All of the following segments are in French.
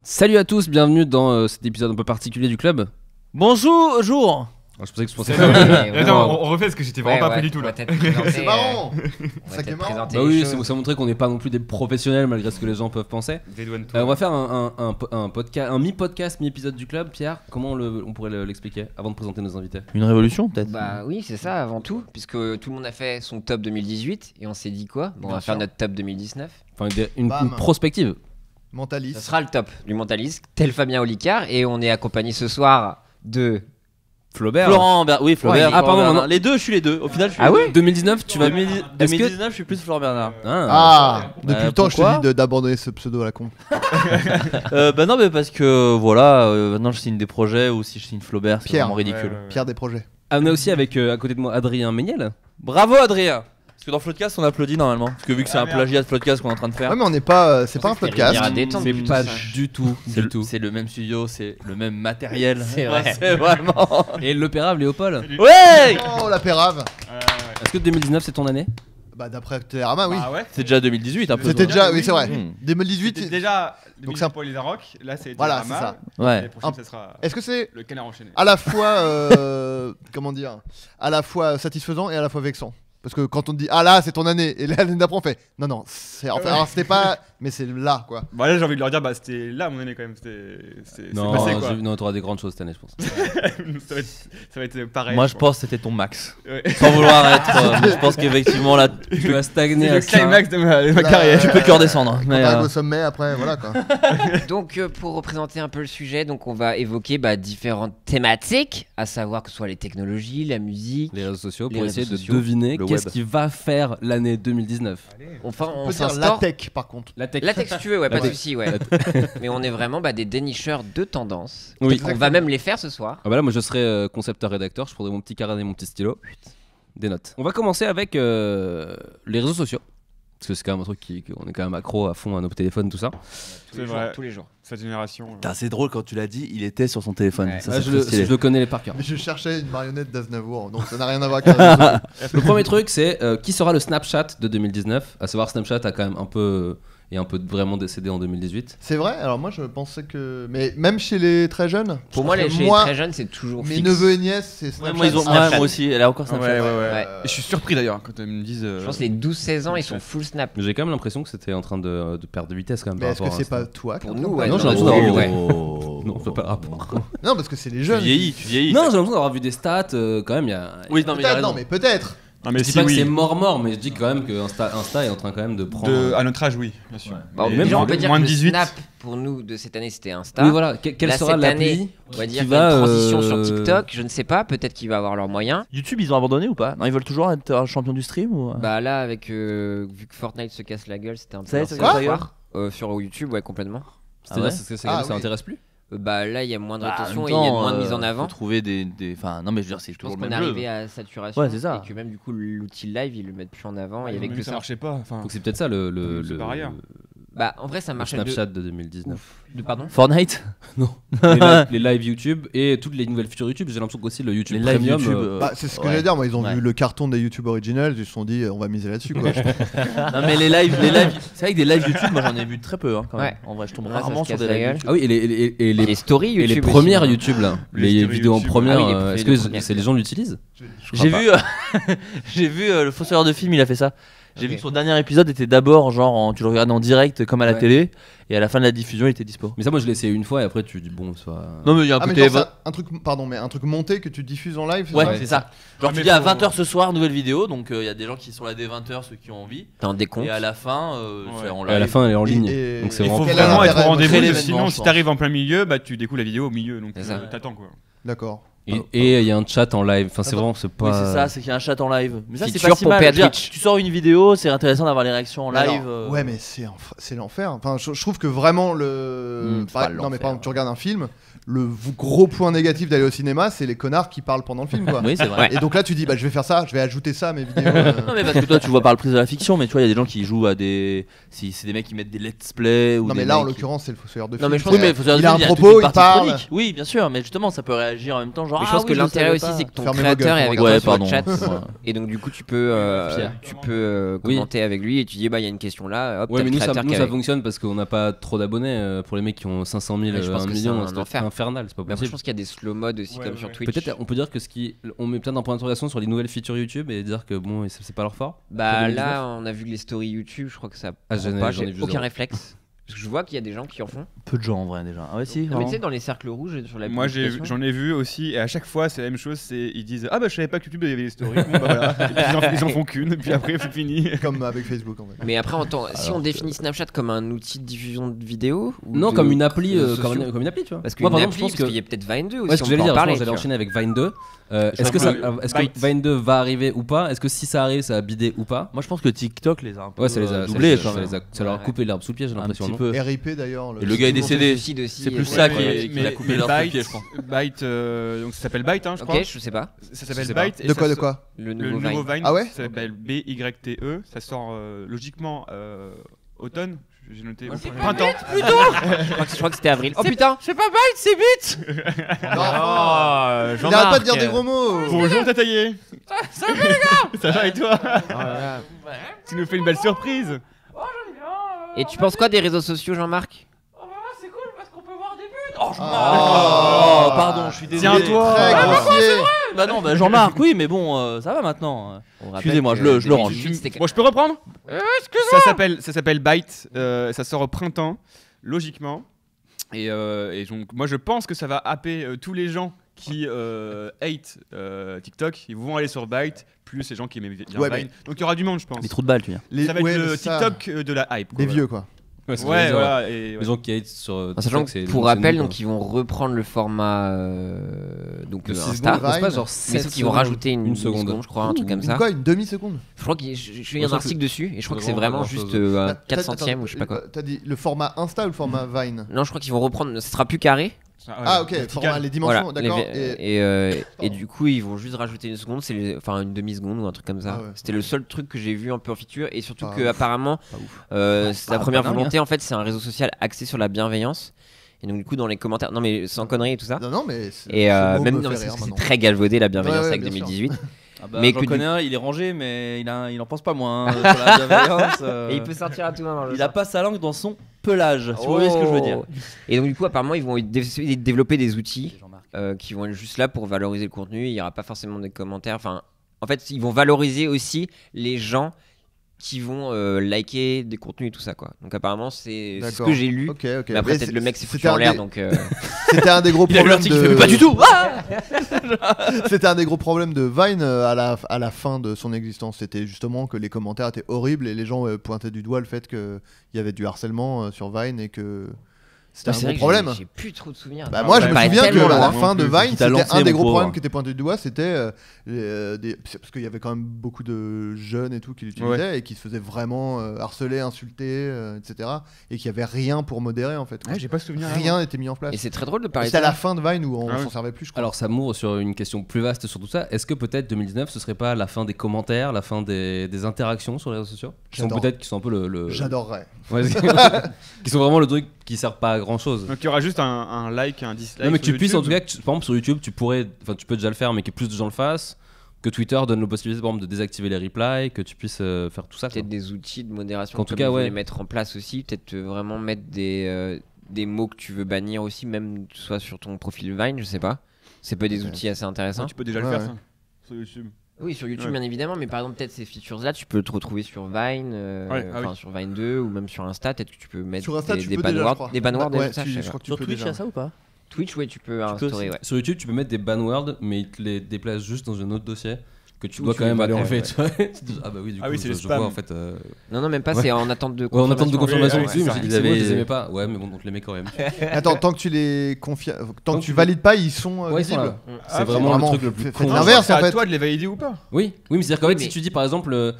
Salut à tous, bienvenue dans cet épisode un peu particulier du club. Bonjour, jour. Je pensais que je pensais Attends, on refait parce que j'étais vraiment pas prêt du tout là. C'est marrant. Ça qui est marrant. Bah oui, ça montrait qu'on n'est pas non plus des professionnels malgré ce que les gens peuvent penser. On va faire un podcast, un mi-podcast, mi-épisode du club. Pierre, comment on pourrait l'expliquer avant de présenter nos invités? Une révolution peut-être. Bah oui, c'est ça avant tout, puisque tout le monde a fait son top 2018 et on s'est dit quoi? Bon, on va faire notre top 2019. Enfin, une prospective. Mentaliste. Ce sera le top du mentaliste, tel Fabien Olicard, et on est accompagné ce soir de Flaubert. Flaubert. Ouais, ah pardon, non. Les deux, je suis les deux. Au final, je suis. Ah oui. 2019, tu vas. 2019, je suis plus Florent Bernard. Depuis le temps, je te dis d'abandonner ce pseudo à la con. Bah non, mais parce que voilà, maintenant je signe des projets ou si je signe Flaubert, c'est vraiment ridicule. Pierre des projets. On est aussi avec à côté de moi Adrien Méniel. Bravo Adrien. Parce que dans Floodcast on applaudit normalement. Parce que vu que c'est un plagiat de Floodcast qu'on est en train de faire. Ouais, mais on n'est pas. C'est pas un podcast. C'est pas du tout. C'est le même studio, c'est le même matériel. C'est vrai. C'est vraiment. Et l'opérable Léopold. Ouais. Oh la pérave. Est-ce que 2019 c'est ton année? Bah d'après Télérama, oui. Ah ouais. C'est déjà 2018 un peu. C'était déjà, oui c'est vrai. 2018. C'était déjà. Donc c'est un pour les Arocs. Là c'est. Voilà, c'est ça. Ouais. Ça sera. Est-ce que c'est le canard enchaîné. à la fois comment dire, à la fois satisfaisant et à la fois vexant? Parce que quand on te dit ah là c'est ton année et l'année d'après on fait non c'est enfin alors c'était pas mais c'est là quoi. Bah là j'ai envie de leur dire bah c'était là mon année quand même c'est passé quoi. Non, t'auras des grandes choses cette année je pense. ça va être pareil. Moi je pense que c'était ton max. Ouais. Sans vouloir être. Mais je pense qu'effectivement là Tu vas stagner C'est à le ça. climax de ma carrière. tu peux que redescendre. Quand Mais t'arrives au sommet après voilà quoi. Donc pour représenter un peu le sujet, donc on va évoquer différentes thématiques, à savoir que ce soit les technologies, la musique, Les réseaux sociaux Les pour réseaux essayer sociaux, de deviner le qu'est-ce web. qui va faire l'année 2019. Enfin On on peut dire la s'instaure. tech par contre. La tech. La tech si tu veux, ouais, La pas de tech. soucis, ouais. Mais on est vraiment des dénicheurs de tendances. Oui. On va même les faire ce soir. Ah bah là moi je serais concepteur-rédacteur, je prendrais mon petit carnet et mon petit stylo, des notes. On va commencer avec les réseaux sociaux. Parce que c'est quand même un truc qu'on est quand même accro à fond à nos téléphones, tout ça. C'est vrai. Tous les jours. Cette génération. Putain, c'est drôle quand tu l'as dit, il était sur son téléphone. Ouais. Ça, Ah, c'est très stylé. je le connais par cœur. Mais je cherchais une marionnette d'Aznavour donc ça n'a rien à voir avec la Le premier truc c'est qui sera le Snapchat de 2019. À savoir Snapchat a quand même un peu vraiment décédé en 2018. C'est vrai. Alors moi je pensais que mais même chez les très jeunes. Pour moi, je chez trouve les que très jeunes, c'est toujours mes fixe. neveux et nièces c'est Ouais, Snapchat. moi aussi, elle a encore Snapchat. Ouais. Et je suis surpris d'ailleurs quand ils me disent. Je pense que les 12-16 ans, ils sont full snap. Mais j'ai quand même l'impression que c'était en train de perdre de vitesse quand même. Mais est-ce que par c'est rapport à pas toi qui Pour es en nous, train de ouais. Non, j'ai perdre l'impression d'avoir Ouais. Non, je fais pas le rapport. Non parce que c'est les Tu jeunes. vieillis. Non, j'ai l'impression d'avoir vu des stats quand même. Il y a. Oui, non, mais il a Peut-être raison. non mais peut-être. Non mais Je dis si pas que c'est oui. mort, mais je dis quand même que Insta est en train quand même de prendre. À notre âge oui bien sûr. Bah, Mais déjà, on peut dire moins que de le 18. Snap, pour nous, de cette année, c'était Insta. Oui, voilà. Quelle Là, sera cette l'appli année, on va dire qui qu'il y a va, une transition sur TikTok. Je ne sais pas, peut-être qu'il va avoir leurs moyens. YouTube, ils ont abandonné ou pas? Non, ils veulent toujours être champion du stream ou... Bah là, avec vu que Fortnite se casse la gueule, c'était un peu Ça y est, leur ça seul casse la espoir. Sur YouTube, ouais, complètement. C'est-à-dire, ouais c'est que Ah, ça oui. intéresse plus. Bah là, il y a moins de Bah, en rétention même et il y a temps, moins de mise en avant. faut trouver des... Enfin, non, mais je veux dire, c'est Je pense toujours qu'on le est même jeu. arrivé à saturation Ouais, c'est ça. et que même du coup l'outil live ils le mettent plus en avant et avec Même que ça ça. marchait pas. Enfin. Donc c'est peut-être ça le C'est par ailleurs. Bah en vrai ça le marchait Snapchat de 2019. pardon. Fortnite. Les lives YouTube et toutes les nouvelles features YouTube. J'ai l'impression qu'aussi le YouTube Les lives Premium. YouTube. Bah, c'est ce que ouais. j'allais dire, moi ils ont Ouais. vu le carton des YouTube Originals, ils se sont dit on va miser là-dessus quoi. Non, mais les lives, c'est vrai que des lives YouTube, moi j'en ai vu très peu, hein, quand même. Ouais. En vrai, je tombe Ouais, ça rarement se sur casse des la lives gueule. YouTube. Ah oui, et Les stories les YouTube. premières aussi, hein. YouTube là, Les les stories vidéos en YouTube. première. Ah oui, les Est-ce deux que premières. les gens l'utilisent? J'ai vu, j'ai vu le Fossoyeur de film, il a fait ça. J'ai Ok. vu que son dernier épisode était d'abord genre tu le regardes en direct comme à la Ouais. télé et à la fin de la diffusion il était dispo. Mais ça, moi je l'ai essayé une fois et après tu dis bon, soit. Non mais il y a un Ah mais côté genre, c'est un truc pardon mais un truc monté que tu diffuses en live. ouais, ça c'est ça. Genre Ouais, tu mais dis à faut- 20h ce soir nouvelle vidéo donc il y a des gens qui sont là dès 20h ceux qui ont envie T'as un décompte. et à la fin c'est en Et à la live. fin, elle est en ligne. Et- Donc c'est Il faut vraiment. Quel est vraiment être l'intérêt au rendez-vous. Très parce que l'événement, Sinon je si pense. t'arrives en plein milieu bah tu découvres la vidéo au milieu donc C'est ça. t'attends quoi. D'accord. Et il y a un chat en live. Enfin, c'est vraiment, c'est pas. Oui c'est ça, c'est qu'il y a un chat en live. Mais ça c'est Feature pas si pour mal. payer à Je veux dire, Twitch. tu sors une vidéo, c'est intéressant d'avoir les réactions en Mais live. alors, ouais mais c'est l'enfer. Enfin je trouve que vraiment le c'est pas non mais l'enfer. par exemple tu regardes un film, le gros point négatif d'aller au cinéma c'est les connards qui parlent pendant le film quoi. Oui c'est vrai. Et donc là tu dis bah je vais faire ça, je vais ajouter ça à mes vidéos. Non mais parce que toi tu vois par le prisme de la fiction mais tu vois il y a des gens qui jouent à des si c'est des mecs qui mettent des let's play ou Non des mais là en mecs qui- l'occurrence c'est le Fossoyeur de Non, film. mais je pense Oui, que mais faut dire il a un toute propos, une il partie parle. chronique. Oui, bien sûr, mais justement, ça peut réagir en même temps. genre. Mais je pense que l'intérêt aussi, c'est que ton créateur est avec toi sur le chat. Et donc, du coup, tu peux commenter avec lui et tu dis, bah, il y a une question là. Hop, ouais, mais nous, ça fonctionne parce qu'on n'a pas trop d'abonnés. Pour les mecs qui ont 500 000, 1 million, c'est infernal. C'est pas possible. Mais après, je pense qu'il y a des slow modes aussi, comme sur Twitch. Peut-être, on peut dire que on met peut-être un point d'interrogation sur les nouvelles features YouTube et dire que bon, c'est pas leur fort. Bah, là, on a vu les stories YouTube, je crois que ça. J'ai aucun réflexe. Parce que je vois qu'il y a des gens qui en font. Peu de gens en vrai déjà. Ah ouais, si. Mais tu sais, dans les cercles rouges sur la moi j'en ai vu aussi, et à chaque fois c'est la même chose, ils disent ah bah je savais pas que YouTube avait des stories. Bon, bah, voilà. Et puis, ils en font qu'une, et puis après c'est fini. Comme avec Facebook en fait. Mais après, si on définit Snapchat comme un outil de diffusion de vidéos non, comme une appli, comme une appli, tu vois. Parce que moi, par exemple, je pense qu'il y a peut-être Vine 2 aussi. Ouais, ce que j'allais dire, j'allais enchaîner avec Vine 2. Est-ce que Vine 2 va arriver ou pas? Est-ce que si ça arrive, ça va bider ou pas? Moi je pense que TikTok les a un peu doublés, ça leur a coupé l'herbe sous le pied, j'ai l'impression. RIP d'ailleurs. Et le gars est décédé. C'est plus ça qui a coupé l'herbe sous le pied, je pense. Byte, donc ça s'appelle Byte, je crois. Ok, je sais pas. Ça s'appelle Byte. De quoi? Le nouveau Vine. Ah ouais? Ça s'appelle BYTE. Ça sort logiquement automne. J'ai noté printemps. Je crois que c'était avril. Oh putain, c'est pas Byte, c'est Bit. Il arrête pas de dire des gros mots. Bonjour Tataillé. Salut les gars. Ça va et toi? Tu nous fais une belle surprise. Et tu penses quoi des réseaux sociaux, Jean-Marc? C'est cool parce qu'on peut voir des buts. Oh, pardon, je suis désolé. Tiens-toi. Très grossier. Bah non, bah Jean-Marc, oui, mais bon, ça va maintenant. Excusez-moi, je le range. Bon, je peux reprendre? Ça s'appelle Byte. Ça sort au printemps, logiquement. Et donc, moi, je pense que ça va happer tous les gens qui hate TikTok. Ils vont aller sur Byte, plus les gens qui aiment bien Vine. Donc, il y aura du monde, je pense. Les trous de balle, tu viens. Ça va être le TikTok de la hype. Des vieux, quoi. Ouais, voilà. Les gens qui hate sur sachant que pour rappel, donc ils vont reprendre le format donc Insta, mais sauf qu'ils vont rajouter une seconde, je crois, un truc comme ça. Quoi, une demi-seconde? Je crois qu'il y a un article dessus et je crois que c'est vraiment juste un 4 centièmes ou je sais pas quoi. T'as dit le format Insta ou le format Vine? Non, je crois qu'ils vont reprendre, ce sera plus carré. Ah ok, format, les dimensions, voilà, d'accord. Et du coup ils vont juste rajouter une seconde, enfin une demi-seconde ou un truc comme ça. Ah ouais. C'était le seul truc que j'ai vu un peu en feature et surtout que apparemment c'est la première volonté en fait, c'est un réseau social axé sur la bienveillance. Et donc du coup dans les commentaires, non mais sans conneries et tout ça. Non mais et même c'est très galvaudé la bienveillance avec 2018. Ah bah, mais je connais un, il est rangé, mais il en pense pas moins sur la bienveillance. Et il peut sortir à tout moment. Il a pas sa langue dans son pelage, si vous voyez ce que je veux dire. Et donc du coup apparemment ils vont développer des outils qui vont être juste là pour valoriser le contenu. Il y aura pas forcément des commentaires. Enfin, en fait ils vont valoriser aussi les gens qui vont liker des contenus et tout ça quoi. Donc apparemment c'est ce que j'ai lu. Okay. Mais après peut-être le mec s'est foutu en l'air donc. C'était un des gros problèmes de. Pas du tout. C'était un des gros problèmes de Vine à la fin de son existence. C'était justement que les commentaires étaient horribles et les gens pointaient du doigt le fait qu'il y avait du harcèlement sur Vine et que c'était un gros problème. J'ai plus trop de souvenirs. Bah moi je me souviens que à la fin de Vine, c'était un des gros problèmes qui était pointé du doigt, c'était parce qu'il y avait quand même beaucoup de jeunes et tout qui l'utilisaient et qui se faisaient vraiment harceler, insulter, etc. Et qu'il y avait rien pour modérer en fait. Ouais, j'ai pas souvenir. Rien n'était mis en place. Et c'est très drôle de parler. C'était à la fin de Vine où on s'en servait plus, je crois. Alors ça m'ouvre sur une question plus vaste sur tout ça. Est-ce que peut-être 2019 ce serait pas la fin des commentaires, la fin des interactions sur les réseaux sociaux qui sont un peu le... J'adorerais. Ouais, qui sont vraiment le truc qui sert pas à grand chose. Donc il y aura juste un like, un dislike. Non mais que tu puisses en tout cas, par exemple sur YouTube, tu peux déjà le faire, mais que plus de gens le fassent. Que Twitter donne la possibilité par exemple de désactiver les replies, que tu puisses faire tout ça. Peut-être des outils de modération. En tout cas, les mettre en place aussi. Peut-être vraiment mettre des mots que tu veux bannir aussi, même soit sur ton profil Vine, je sais pas. C'est pas des outils assez intéressants. Tu peux déjà le faire ça sur YouTube. Oui, sur YouTube bien évidemment, mais par exemple peut-être ces features-là, tu peux te retrouver sur Vine, sur Vine 2 ou même sur Insta. Peut-être que tu peux mettre des banwords, Sur Twitch, il y a ça ou pas? Twitch, ouais, tu peux instaurer. Ouais. Sur YouTube, tu peux mettre des banwords, mais ils te les déplacent juste dans un autre dossier que tu dois quand même aller enlever. Ah bah oui, du coup, c'est je vois en fait. Non, même pas. C'est en attente de confirmation. En attente de confirmation aussi. Mais j'ai dit que je les aimais pas. Ouais, mais bon, donc les mecs quand même. Attends, tant que tu les tant que tu valides pas, ils sont visibles. C'est vraiment le truc le plus con. L'inverse en fait. C'est à toi de les valider ou pas? Oui, mais c'est-à-dire qu'en fait, si tu dis par exemple.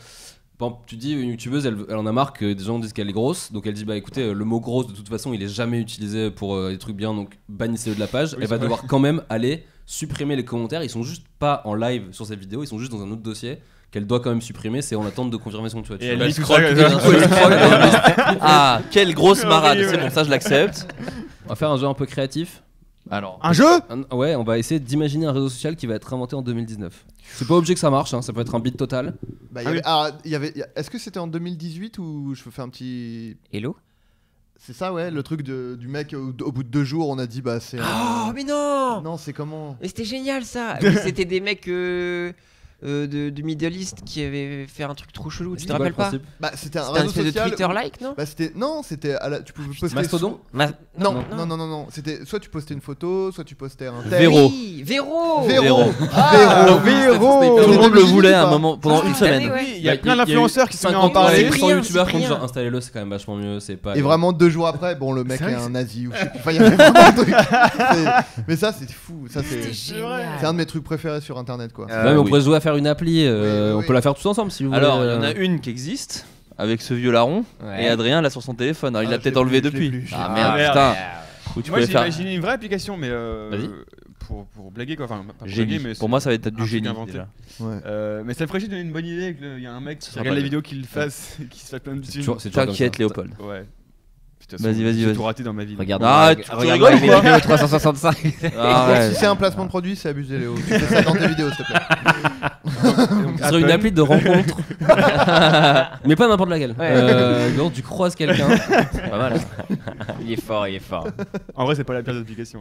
Tu dis une youtubeuse, elle en a marre que des gens disent qu'elle est grosse, donc elle dit bah écoutez, le mot grosse de toute façon il est jamais utilisé pour des trucs bien, donc bannissez-le de la page. Elle va devoir quand même aller supprimer les commentaires, ils sont juste pas en live sur cette vidéo, ils sont juste dans un autre dossier qu'elle doit quand même supprimer, c'est en attente de confirmation, tu vois. Et elle Ah, quelle grosse marade, c'est bon, ça je l'accepte. On va faire un jeu un peu créatif. Alors, un jeu ? Ouais, on va essayer d'imaginer un réseau social qui va être inventé en 2019. C'est pas obligé que ça marche, hein, ça peut être un beat total. Est-ce que c'était en 2018 ou je peux faire un petit... Hello ? C'est ça, ouais, le truc du mec, au bout de 2 jours, on a dit, bah c'est... Oh, mais non ! Non, c'est comment ? Mais c'était génial, ça. Oui, c'était des mecs du Middle East qui avaient fait un truc trop chelou, tu te rappelles pas ? Bah c'était un réseau espèce social de Twitter-like, non ? Bah c'était tu pouvais poster Mastodon ? Non, c'était soit tu postais une photo, soit tu postais un texte. Véro. Véro. Tout le monde le voulait à un moment pendant une semaine. Il y a plein d'influenceurs qui sont venus en parler. 100 youtubeurs qui ont dit genre installez-le, c'est quand même vachement mieux, c'est pas. Et vraiment 2 jours après, bon le mec est un nazi ou je sais plus. Enfin, il y avait vraiment un truc. Mais ça c'est fou, ça c'est un de mes trucs préférés sur internet quoi. On pourrait jouer à faire une appli, on peut la faire tous ensemble si vous voulez. Alors, il y en a une qui existe avec ce vieux larron et Adrien l'a sur son téléphone. Alors, il l'a peut-être enlevé depuis. Ah merde, putain. Moi j'ai imaginé une vraie application, mais pour blaguer quoi. Enfin, pas génie. Blaguer, mais pour moi, ça va être du génie. Déjà. Mais ça me ferait chier de donner une bonne idée. Il y a un mec qui regarde les vidéos qu'il fasse et qui se fait plein de thunes. T'inquiète, Léopold. Ouais. Vas-y. J'ai tout raté dans ma vie. Regarde tu rigoles les vidéos 365. Si c'est un placement de produit, c'est abusé, Léo. Tu fais ça dans tes vidéos, s'il te plaît. Ce serait une appli de rencontre. Mais pas n'importe laquelle. Quand tu croises quelqu'un, c'est pas mal. Il est fort. En vrai, c'est pas la pire application.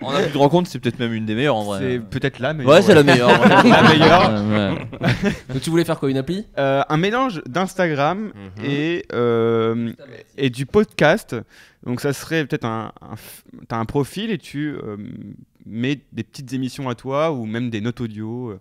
En appli de rencontre, c'est peut-être même une des meilleures en vrai. C'est peut-être la meilleure. Ouais, c'est la meilleure. La meilleure. Donc tu voulais faire quoi, une appli ? Un mélange d'Instagram et du podcast. Donc ça serait peut-être t'as un profil et tu mets des petites émissions à toi ou même des notes audio,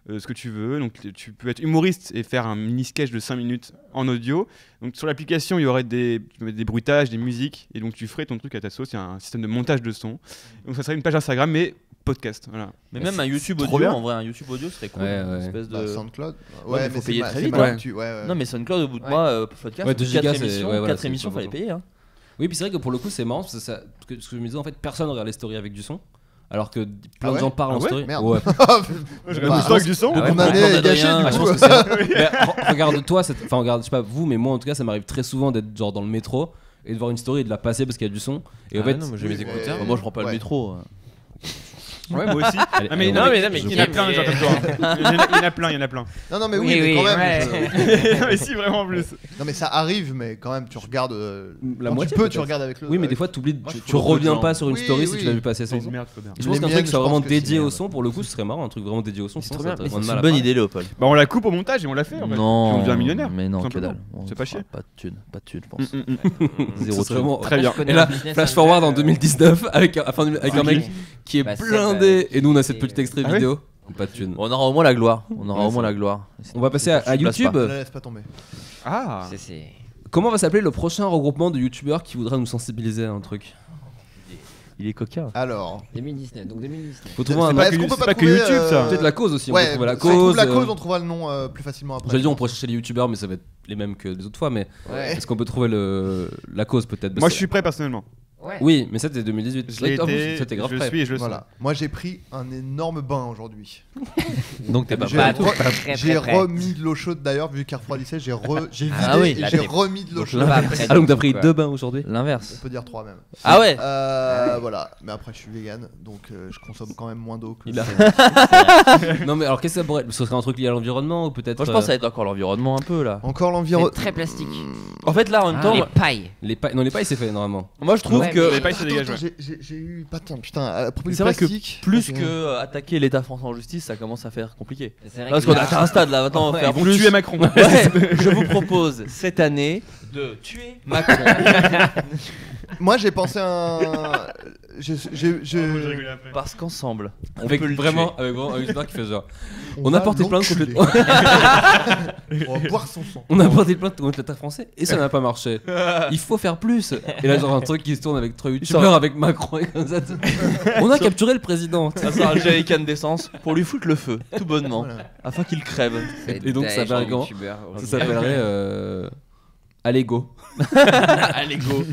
ce que tu veux. Donc tu peux être humoriste et faire un mini sketch de 5 minutes en audio. Donc sur l'application, il y aurait des bruitages, des musiques et donc tu ferais ton truc à ta sauce. Il y a un système de montage de son. Donc ça serait une page Instagram mais podcast, voilà. Mais même un YouTube audio, en vrai, un YouTube audio serait cool. Ouais. Espèce de SoundCloud. Ouais, mais faut payer très vite. Non, mais SoundCloud au bout de mois, podcast, 4 émissions, fallait payer. Oui, puis c'est vrai que pour le coup, c'est marrant parce que ce que je me disais, en fait, personne regarde les stories avec du son. Alors que plein de gens parlent en story. Merde. Ouais. Je regarde tout avec du son. Mon année est gâchée du coup. Regarde toi, enfin regarde, je sais pas vous, mais moi en tout cas, ça m'arrive très souvent d'être genre dans le métro et de voir une story et de la passer parce qu'il y a du son. Et en fait, non, j'ai mes écouteurs. Moi, je prends pas le métro. Ouais, moi aussi. Mais il y en a plein des gens comme toi. Il y en a plein. Non, mais oui, mais quand même. Mais si, vraiment plus. Non, mais ça arrive, mais quand même, tu regardes. La moitié. Tu regardes avec le. Oui, mais des fois, tu reviens pas sur une story si tu l'as vu passer sans son. Je pense qu'un truc qui soit vraiment dédié au son, pour le coup, ce serait marrant. Un truc vraiment dédié au son, c'est une bonne idée, Léopold. Bah, on la coupe au montage et on l'a fait. Non. On devient millionnaire. Mais non, que dalle. C'est pas chier. Pas de thune, je pense. Zéro vraiment très bien. Et là, flash forward en 2019 avec un mec qui est blindé et nous on a cette petite extrait vidéo. Pas de thune. On aura au moins la gloire. On va passer à YouTube. Ne la laisse pas tomber. Ah. Comment va s'appeler le prochain regroupement de youtubeurs qui voudra nous sensibiliser à un truc? Il est coquin. Alors 2019, donc 2019. Faut trouver un. C'est pas que YouTube ça. Peut-être la cause aussi. Ouais, on peut trouver la cause. cause. La cause, on trouvera le nom plus facilement après. J'allais dire on pourrait chercher les youtubeurs, mais ça va être les mêmes que les autres fois. Mais est-ce qu'on peut trouver la cause peut-être? Moi je suis prêt personnellement. Oui, mais ça c'était 2018. C'était grave prêt. Je le suis. Voilà. Moi j'ai pris un énorme bain aujourd'hui. Donc t'es pas J'ai remis de l'eau chaude d'ailleurs, vu qu'elle refroidissait, j'ai vidé et j'ai remis de l'eau chaude. Ah donc t'as pris 2 bains aujourd'hui? L'inverse. On peut dire 3 même. Ah ouais. Voilà. Mais après je suis vegan, donc je consomme quand même moins d'eau que. Non mais alors qu'est-ce que ça pourrait? Ce serait un truc lié à l'environnement ou peut-être? Moi je pense que ça va être encore l'environnement un peu là. Encore l'environnement. Très plastique. En fait là en même temps. Les pailles. Non les pailles c'est fait normalement. Moi je trouve que les pailles se dégagent. J'ai eu putain à propos du c'est vrai plastique. Que plus que attaquer l'État français en justice, ça commence à faire compliqué. Parce qu'on a atteint un stade là maintenant. Ils vont tuer Macron. Je vous propose cette année de tuer Macron. Moi j'ai pensé à parce qu'ensemble avec vraiment un youtubeur qui fait genre on a porté plainte contre on va boire son sang. On a porté plainte contre l'État français et ça n'a pas marché. Il faut faire plus. Et là genre un truc qui se tourne avec 3 youtubeurs avec Macron et comme ça. On a capturé le président. Ça sera un jerrycan d'essence pour lui foutre le feu tout bonnement afin qu'il crève. Et donc ça s'appellerait comment? Ça s'appellerait Allego. Allego.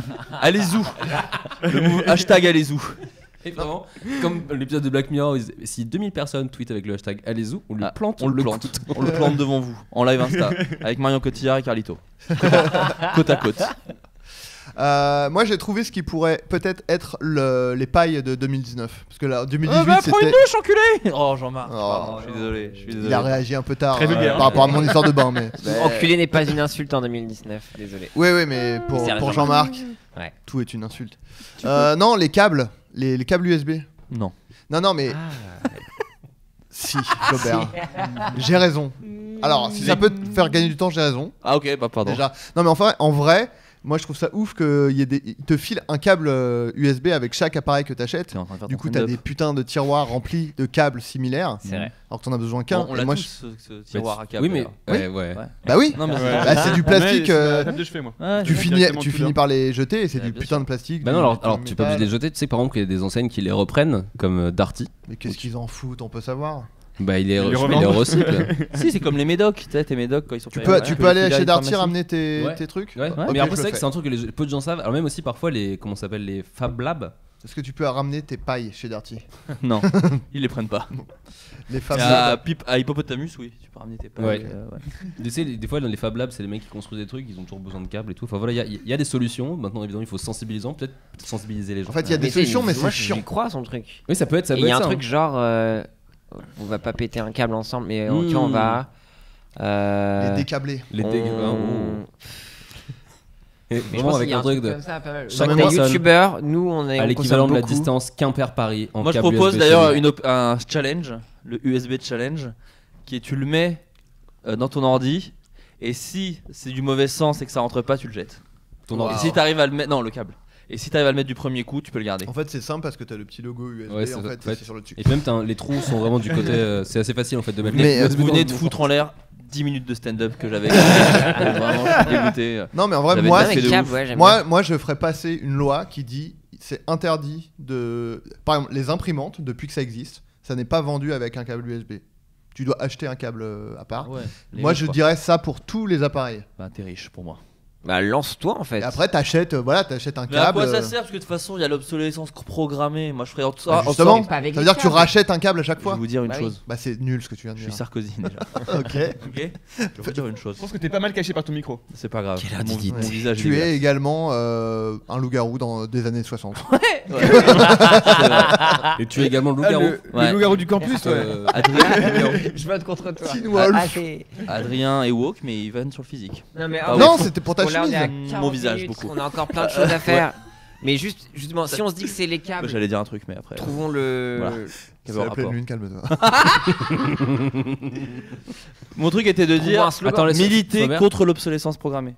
Allez-vous. Le hashtag allez-vous. Et vraiment, comme l'épisode de Black Mirror, si 2000 personnes tweetent avec le hashtag allez-vous, on le plante. On le plante devant vous, en live Insta, avec Marion Cotillard et Carlito. Côte à côte. Moi j'ai trouvé ce qui pourrait peut-être être les pailles de 2019. Parce que là, 2018 prends c'était. une douche, enculé. Oh, Jean-Marc. Oh, je suis désolé. Il a réagi un peu tard vulgaire. par rapport à mon histoire de bain. Mais... Enculé n'est pas une insulte en 2019, désolé. Oui, mais pour Jean-Marc, tout est une insulte. Non, les câbles USB. Non. Non, mais. Si, Flaubert. J'ai raison. Alors, si ça peut te faire gagner du temps, j'ai raison. Ah, ok, bah pardon. Déjà. Non, mais enfin, en vrai, moi je trouve ça ouf qu'ils te filent un câble USB avec chaque appareil que t'achètes. Du coup, t'as des putains de tiroirs remplis de câbles similaires. C'est vrai. Alors que t'en as besoin qu'un. On l'a tous, ce tiroir à câbles. Oui, mais. Ouais. Bah oui. Non, mais c'est du plastique. C'est la table de chevet, moi. Tu finis par les jeter et c'est du putain de plastique. Bah non, alors tu peux pas les jeter. Tu sais, par exemple, qu'il y a des enseignes qui les reprennent, comme Darty. Mais qu'est-ce qu'ils en foutent, on peut savoir. Bah il les recycle. Si, c'est comme les médocs, tu sais, tes médocs quand ils sont Tu peux aller chez Darty ramener tes trucs. Ouais. Mais après c'est vrai que c'est un truc que peu de gens savent. Alors même aussi parfois les Fab Labs. Est-ce que tu peux ramener tes pailles chez Darty? Non, ils les prennent pas. Les Fab Labs. À Hippopotamus, oui, tu peux ramener tes pailles. Des fois dans les Fab Labs, c'est les mecs qui construisent des trucs, ils ont toujours besoin de câbles et tout. Enfin voilà, il y a des solutions. Maintenant évidemment, il faut sensibiliser les gens. En fait, il y a des solutions, mais c'est chiant. J'y crois son truc. Oui, ça peut être ça. Il y a un truc genre on va pas péter un câble ensemble, mais tu vois, on va les décabler. Vraiment avec un truc de chaque youtubeur, nous on est à l'équivalent de la distance Quimper-Paris en câble. Moi je propose d'ailleurs un challenge, le USB challenge, qui est tu le mets dans ton ordi et si c'est du mauvais sens et que ça rentre pas, tu le jettes. Et si t'arrives à le mettre, non, le câble. Et si t'arrives à le mettre du premier coup, tu peux le garder. En fait, c'est simple parce que t'as le petit logo USB. En fait, c'est sur le dessus. Et même les trous sont vraiment du côté. C'est assez facile en fait de mettre. Mais vous venez de foutre en l'air 10 minutes de stand-up que j'avais. Vraiment, je suis dégoûté. Non, mais en vrai, moi, je ferais passer une loi qui dit c'est interdit de. Par exemple, les imprimantes, depuis que ça existe, ça n'est pas vendu avec un câble USB. Tu dois acheter un câble à part. Moi, je dirais ça pour tous les appareils. Bah, t'es riche pour moi. Bah lance-toi en fait. Et après t'achètes un câble. Mais à quoi ça sert? Parce que de toute façon il y a l'obsolescence programmée. Moi je ferais ça. Justement, ça veut dire que tu rachètes un câble à chaque fois. Je vais vous dire une chose. Bah c'est nul ce que tu viens de dire. Je suis Sarkozy déjà. Ok. Je vais vous dire une chose. Je pense que t'es pas mal caché par ton micro. C'est pas grave. Mon visage. Tu es également un loup-garou dans des années 60. Et tu es également le loup-garou. Le loup-garou du campus. Adrien. Je vote contre toi. Adrien est woke mais il vanne sur le physique. Non, c'était pour ta chemise. Mon visage beaucoup. On a encore plein de choses à faire. Mais justement, si on se dit que c'est les câbles. J'allais dire un truc, mais après. Trouvons le. Voilà. C'est la pleine lune, calme-toi. Mon truc était de dire militer contre l'obsolescence programmée.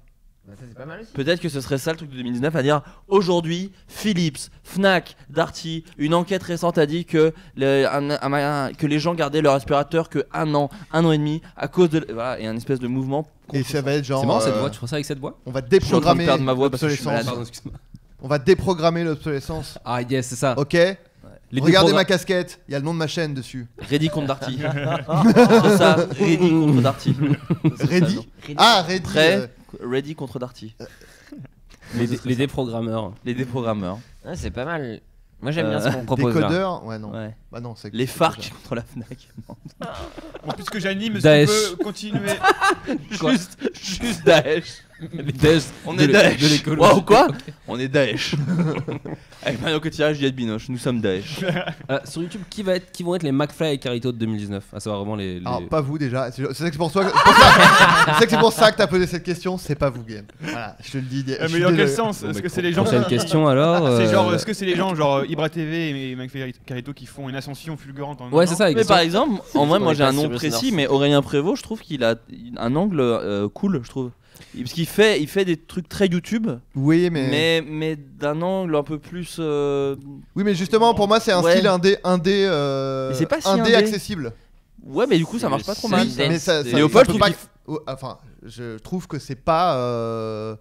Bah ça, c'est pas mal aussi. Peut-être que ce serait ça le truc de 2019 à dire aujourd'hui Philips, Fnac, Darty, une enquête récente a dit que les gens gardaient leur aspirateur que un an et demi à cause de voilà, et un espèce de mouvement. Et ça va être genre. C'est marrant cette voix, tu feras ça avec cette voix? On va déprogrammer ma voix parce que je suis malade. On va déprogrammer l'obsolescence. Ah yes, c'est ça. Ok. Regardez ma casquette, il y a le nom de ma chaîne dessus. Ready contre Darty. C'est ça, Ready contre Darty. Ready. Ah, Ready. Ready contre Darty. Les déprogrammeurs. Les déprogrammeurs. Ouais, c'est pas mal. Moi j'aime bien ce qu'on propose là. Décodeurs, ouais non. Ouais. Bah non, c'est les FARC contre la Fnac. En plus que j'anime, est-ce qu'on peut continuer? Juste Daesh. Les Daesh. On est Daesh. De l'écologie. Wow, quoi? On est Daesh. Avec Mario Cotillard, Juliette Binoche, nous sommes Daesh. Sur YouTube, qui vont être les McFly et Carito de 2019? À savoir vraiment les. Alors, pas vous déjà. C'est pour ça que t'as posé cette question. C'est pas vous, Game. Voilà, je te le dis. Mais dans quel sens? Est-ce que c'est les gens. Prochaine question alors. C'est genre, est-ce que c'est les gens genre Ibra TV et McFly et Carito qui font une ascension fulgurante en ouais, c'est ça. Mais par exemple, en vrai, moi j'ai un nom précis, mais Aurélien Prévost, je trouve qu'il a un angle cool, je trouve. Parce qu'il fait des trucs très YouTube. Oui, mais d'un angle un peu plus. Oui, mais justement, pour moi, c'est un style indé c'est pas si indé accessible. Ouais, mais du coup, ça marche pas trop mal. Mais ça Léopold, je trouve enfin, je trouve que c'est pas.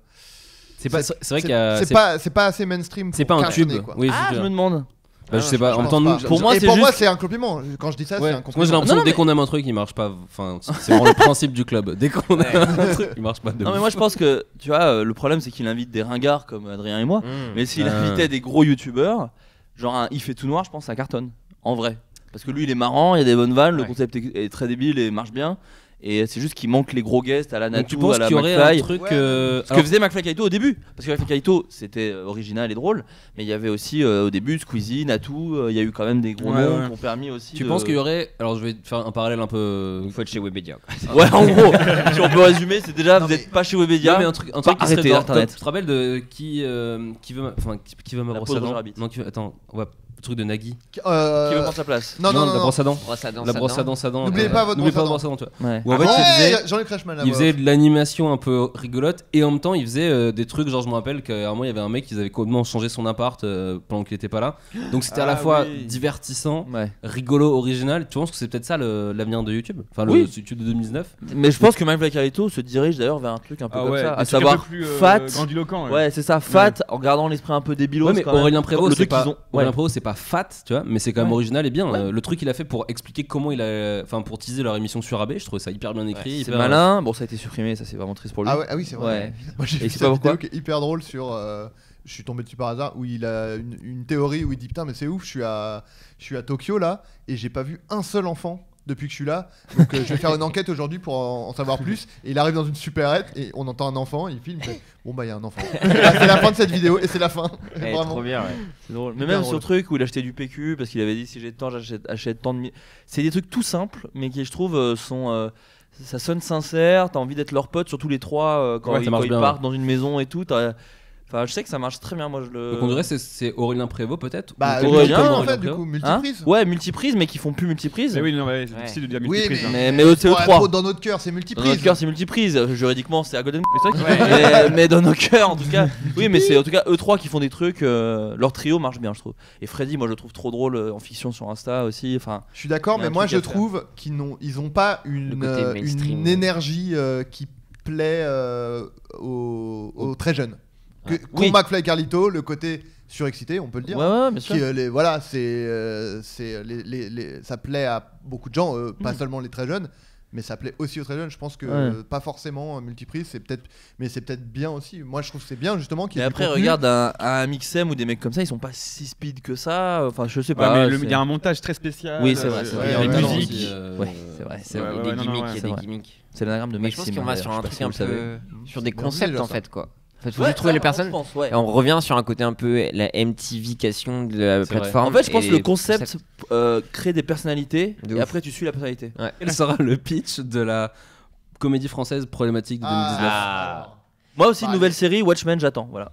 C'est vrai qu'il y a. C'est pas assez mainstream. C'est pas un tube. Oui, je me demande. Bah, je sais pas, en même temps, pour moi, c'est un compliment. Quand je dis ça, c'est un compliment. Moi, j'ai l'impression que dès qu'on aime un truc, il marche pas. Enfin, c'est vraiment le principe du club. Dès qu'on aime un truc, il marche pas de ouf. Non, mais moi, je pense que, tu vois, le problème, c'est qu'il invite des ringards comme Adrien et moi. Mais s'il invitait des gros youtubeurs, genre il fait tout noir, je pense que ça cartonne. En vrai. Parce que lui, il est marrant, il y a des bonnes vannes, le concept est très débile et marche bien. Et c'est juste qu'il manque les gros guests à la Natou, tu penses à la qu'il y aurait McFly. un truc ce que faisait McFly Carlito au début, parce que McFly Carlito c'était original et drôle, mais il y avait aussi au début Squeezie, Natou, il y a eu quand même des gros noms qui ont permis aussi. Tu penses qu'il y aurait, alors je vais faire un parallèle un peu. Il faut être chez Webedia. Ouais, en gros, si on peut résumer, c'est déjà vous n'êtes pas chez Webedia. Non, mais un truc qui arrêtez serait Internet. Tu te rappelles de qui veut ma brosse à dents? Non, attends, ouais. Le truc de Nagui. Qui veut prendre sa place? Non, la brosse à dents. La brosse à dents. N'oubliez pas votre brosse à dents. Tu vois. Ouais. Où en fait, Jean-Luc Reichmann, il faisait de l'animation un peu rigolote et en même temps il faisait des trucs, genre je me rappelle qu'à un moment il y avait un mec qui avait complètement changé son appart pendant qu'il était pas là. Donc c'était à la fois divertissant, rigolo, original. Tu penses que c'est peut-être ça l'avenir de YouTube? Enfin le YouTube de 2019. Mais je pense que McFly Carlito se dirige d'ailleurs vers un truc un peu comme ça, à savoir fat. Ouais, c'est ça, fat en gardant l'esprit un peu débilos. Ouais, mais Aurélien Prévost c'est pas fat, tu vois, mais c'est quand même original et bien. Le truc qu'il a fait pour expliquer comment pour teaser leur émission sur AB, je trouvais ça hyper bien écrit. C'est malin. Bon, ça a été supprimé, ça c'est vraiment triste pour lui. Ah oui, c'est vrai. Moi j'ai vu cette vidéo qui est hyper drôle sur. Je suis tombé dessus par hasard où il a une théorie où il dit putain mais c'est ouf, je suis à Tokyo là et j'ai pas vu un seul enfant depuis que je suis là, donc je vais faire une enquête aujourd'hui pour en savoir plus. Et il arrive dans une supérette et on entend un enfant, il filme, fait, bon bah il y a un enfant. C'est la fin de cette vidéo et c'est la fin. Vraiment. Trop bien, ouais. C'est drôle. Mais même sur le truc où il achetait du PQ parce qu'il avait dit si j'ai de temps j'achète tant de. C'est des trucs tout simples mais qui je trouve sont. Ça sonne sincère, t'as envie d'être leur pote, surtout les trois quand ils partent dans une maison et tout. Enfin, je sais que ça marche très bien. Moi, je le. Donc on dirait c'est Aurélien Prévost peut-être. Bah Aurélien en fait du coup multiprise. Ouais, multiprise, mais qui font plus multiprise. Mais oui, non, c'est difficile de dire multiprise. Mais c'est E3. Dans notre cœur, c'est multiprise. Dans notre cœur, c'est multiprise. Juridiquement, c'est à Golden. Mais dans nos cœurs, en tout cas. Oui, mais c'est en tout cas E3 qui font des trucs. Leur trio marche bien, je trouve. Et Freddy, moi, je le trouve trop drôle en fiction sur Insta aussi. Enfin. Je suis d'accord, mais moi, je trouve qu'ils ont pas une énergie qui plaît aux très jeunes. Pour McFly Carlito, le côté surexcité, on peut le dire. Ouais, bien sûr. Voilà, ça plaît à beaucoup de gens, pas seulement les très jeunes, mais ça plaît aussi aux très jeunes. Je pense que pas forcément multiprise, mais c'est peut-être bien aussi. Moi, je trouve que c'est bien justement qu'il y ait. Mais après, regarde un Mixem ou des mecs comme ça, ils sont pas si speed que ça. Enfin, je sais pas. Il y a un montage très spécial. Oui, c'est vrai. Il y a une musique. C'est vrai. Il y a des gimmicks. C'est l'anagramme de Maxime. Mais je pense qu'on va sur un truc un peu sur des concepts en fait quoi. En fait, faut juste trouver les personnes. Et on revient sur un côté un peu la MTVcation de la plateforme. En fait, je pense que le concept crée des personnalités et après tu suis la personnalité. Quel sera le pitch de la comédie française problématique de 2019? Moi aussi, une nouvelle série, Watchmen, j'attends. Voilà.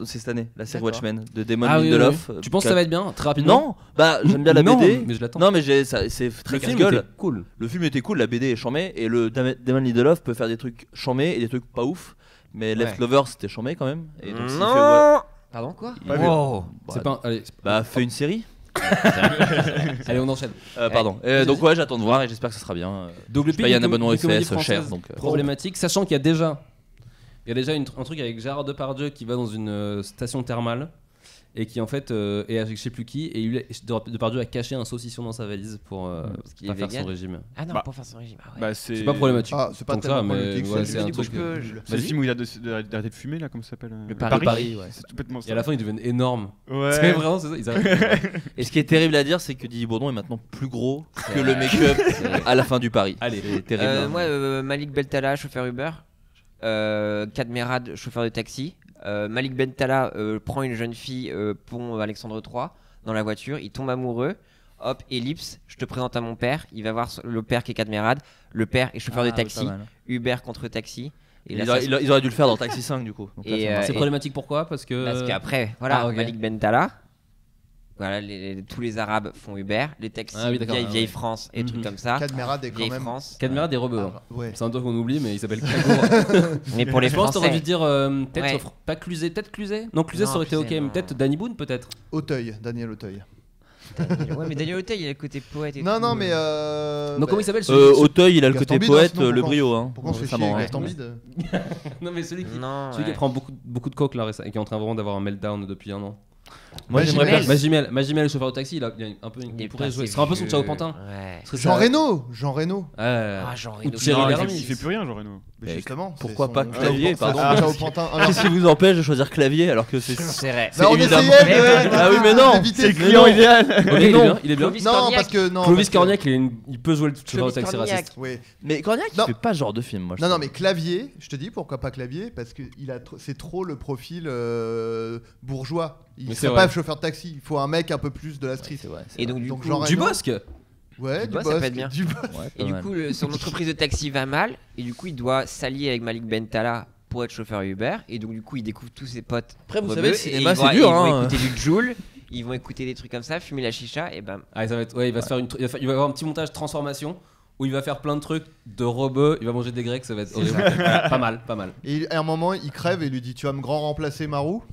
C'est cette année, la série Watchmen de Damon Lindelof. Tu penses que ça va être bien très rapidement? Non, bah j'aime bien la BD. Mais je l'attends. Non, mais c'est très casse-gueule. Cool. Le film était cool, la BD est chambée et le Damon Lindelof peut faire des trucs chambés et des trucs pas ouf. Mais Leftovers c'était chambé quand même. Et donc, non. Pardon quoi? C'est pas. Allez. Bah fais une série. Allez, on enchaîne. Pardon. Donc j'attends de voir et j'espère que ça sera bien. Donc le paye un abonnement FS cher donc. Problématique, sachant qu'il y a déjà un truc avec Gérard Depardieu qui va dans une station thermale et qui en fait est avec je sais plus qui et Depardieu a caché un saucisson dans sa valise pour pas faire son régime. Ah non, pour faire son régime. C'est pas problématique. C'est pas tellement problématique. C'est un truc. C'est le film où il a d'arrêter de fumer là, comment ça s'appelle? Le Paris. C'est complètement ça. Et à la fin ils deviennent énormes. C'est vraiment ça. Et ce qui est terrible à dire, c'est que Didier Bourdon est maintenant plus gros que le make-up à la fin du Paris. Allez, c'est terrible. Moi, Malik Beltala, chauffeur Uber. Kadmerad, chauffeur de taxi. Malik Bentala prend une jeune fille pont Alexandre III dans la voiture, il tombe amoureux, hop, ellipse, je te présente à mon père, il va voir le père qui est Kadmerad, le père est chauffeur de taxi, Uber contre taxi. Et là, ils auraient dû le faire dans Taxi 5 du coup. Donc c'est problématique pourquoi? Parce qu'après, voilà, Malik Bentala, voilà, tous les Arabes font Uber, les taxis, vieille France et trucs comme ça. Kadmerad est quand même. Kadmerad est rebeu. C'est un truc qu'on oublie, mais il s'appelle Kagour. Mais pour les Français. Je pense que t'aurais dû dire peut-être pas Cluzet, peut-être Cluzet. Non, Cluzet ça aurait été ok, mais peut-être Danny Boone peut-être. Auteuil, Daniel Auteuil. Ouais, mais Daniel Auteuil il a le côté poète et tout. Non, mais. Non, comment il s'appelle Auteuil, il a le côté poète, le brio. Pourquoi on se fait chier avec Gaston Bide? Non, mais celui qui prend beaucoup de coke là et qui est en train vraiment d'avoir un meltdown depuis un an. Moi j'aimerais bien Magimel, le chauffeur de taxi, il a un peu il pourrait jouer. Ce serait un peu son Chao Pantin. Jean Reno. Ah, Jean Reno. Thierry Lhermitte. Il fait plus rien, Jean Reno. Mais justement, pourquoi pas clavier, pardon. Qu'est-ce qui vous empêche de choisir clavier alors que c'est vrai. On évidemment. Ah oui, mais non, c'est le client idéal. Il est bien. Non, parce que Clovis Cornillac, il peut jouer le chauffeur de taxi raciste. Mais Cornillac, il fait pas ce genre de film, moi. Non, mais clavier, je te dis pourquoi pas clavier, parce que c'est trop le profil bourgeois. Il serait pas chauffeur de taxi. Il faut un mec un peu plus de la street. Et donc du coup, Dubosc. Ouais, ça peut être bien. Et du coup, son entreprise de taxi va mal, et du coup, il doit s'allier avec Malik Bentala pour être chauffeur Uber, et donc du coup, il découvre tous ses potes. Après, vous savez, le cinéma, c'est dur. Ils vont écouter du Joule, ils vont écouter des trucs comme ça, fumer la chicha, et bam. Ah, ça va être, il va se faire il va avoir un petit montage transformation où il va faire plein de trucs de rebeu, il va manger des grecs, ça va être horrible. Pas mal. Et à un moment, il crève et il lui dit: tu vas me grand remplacer Marou.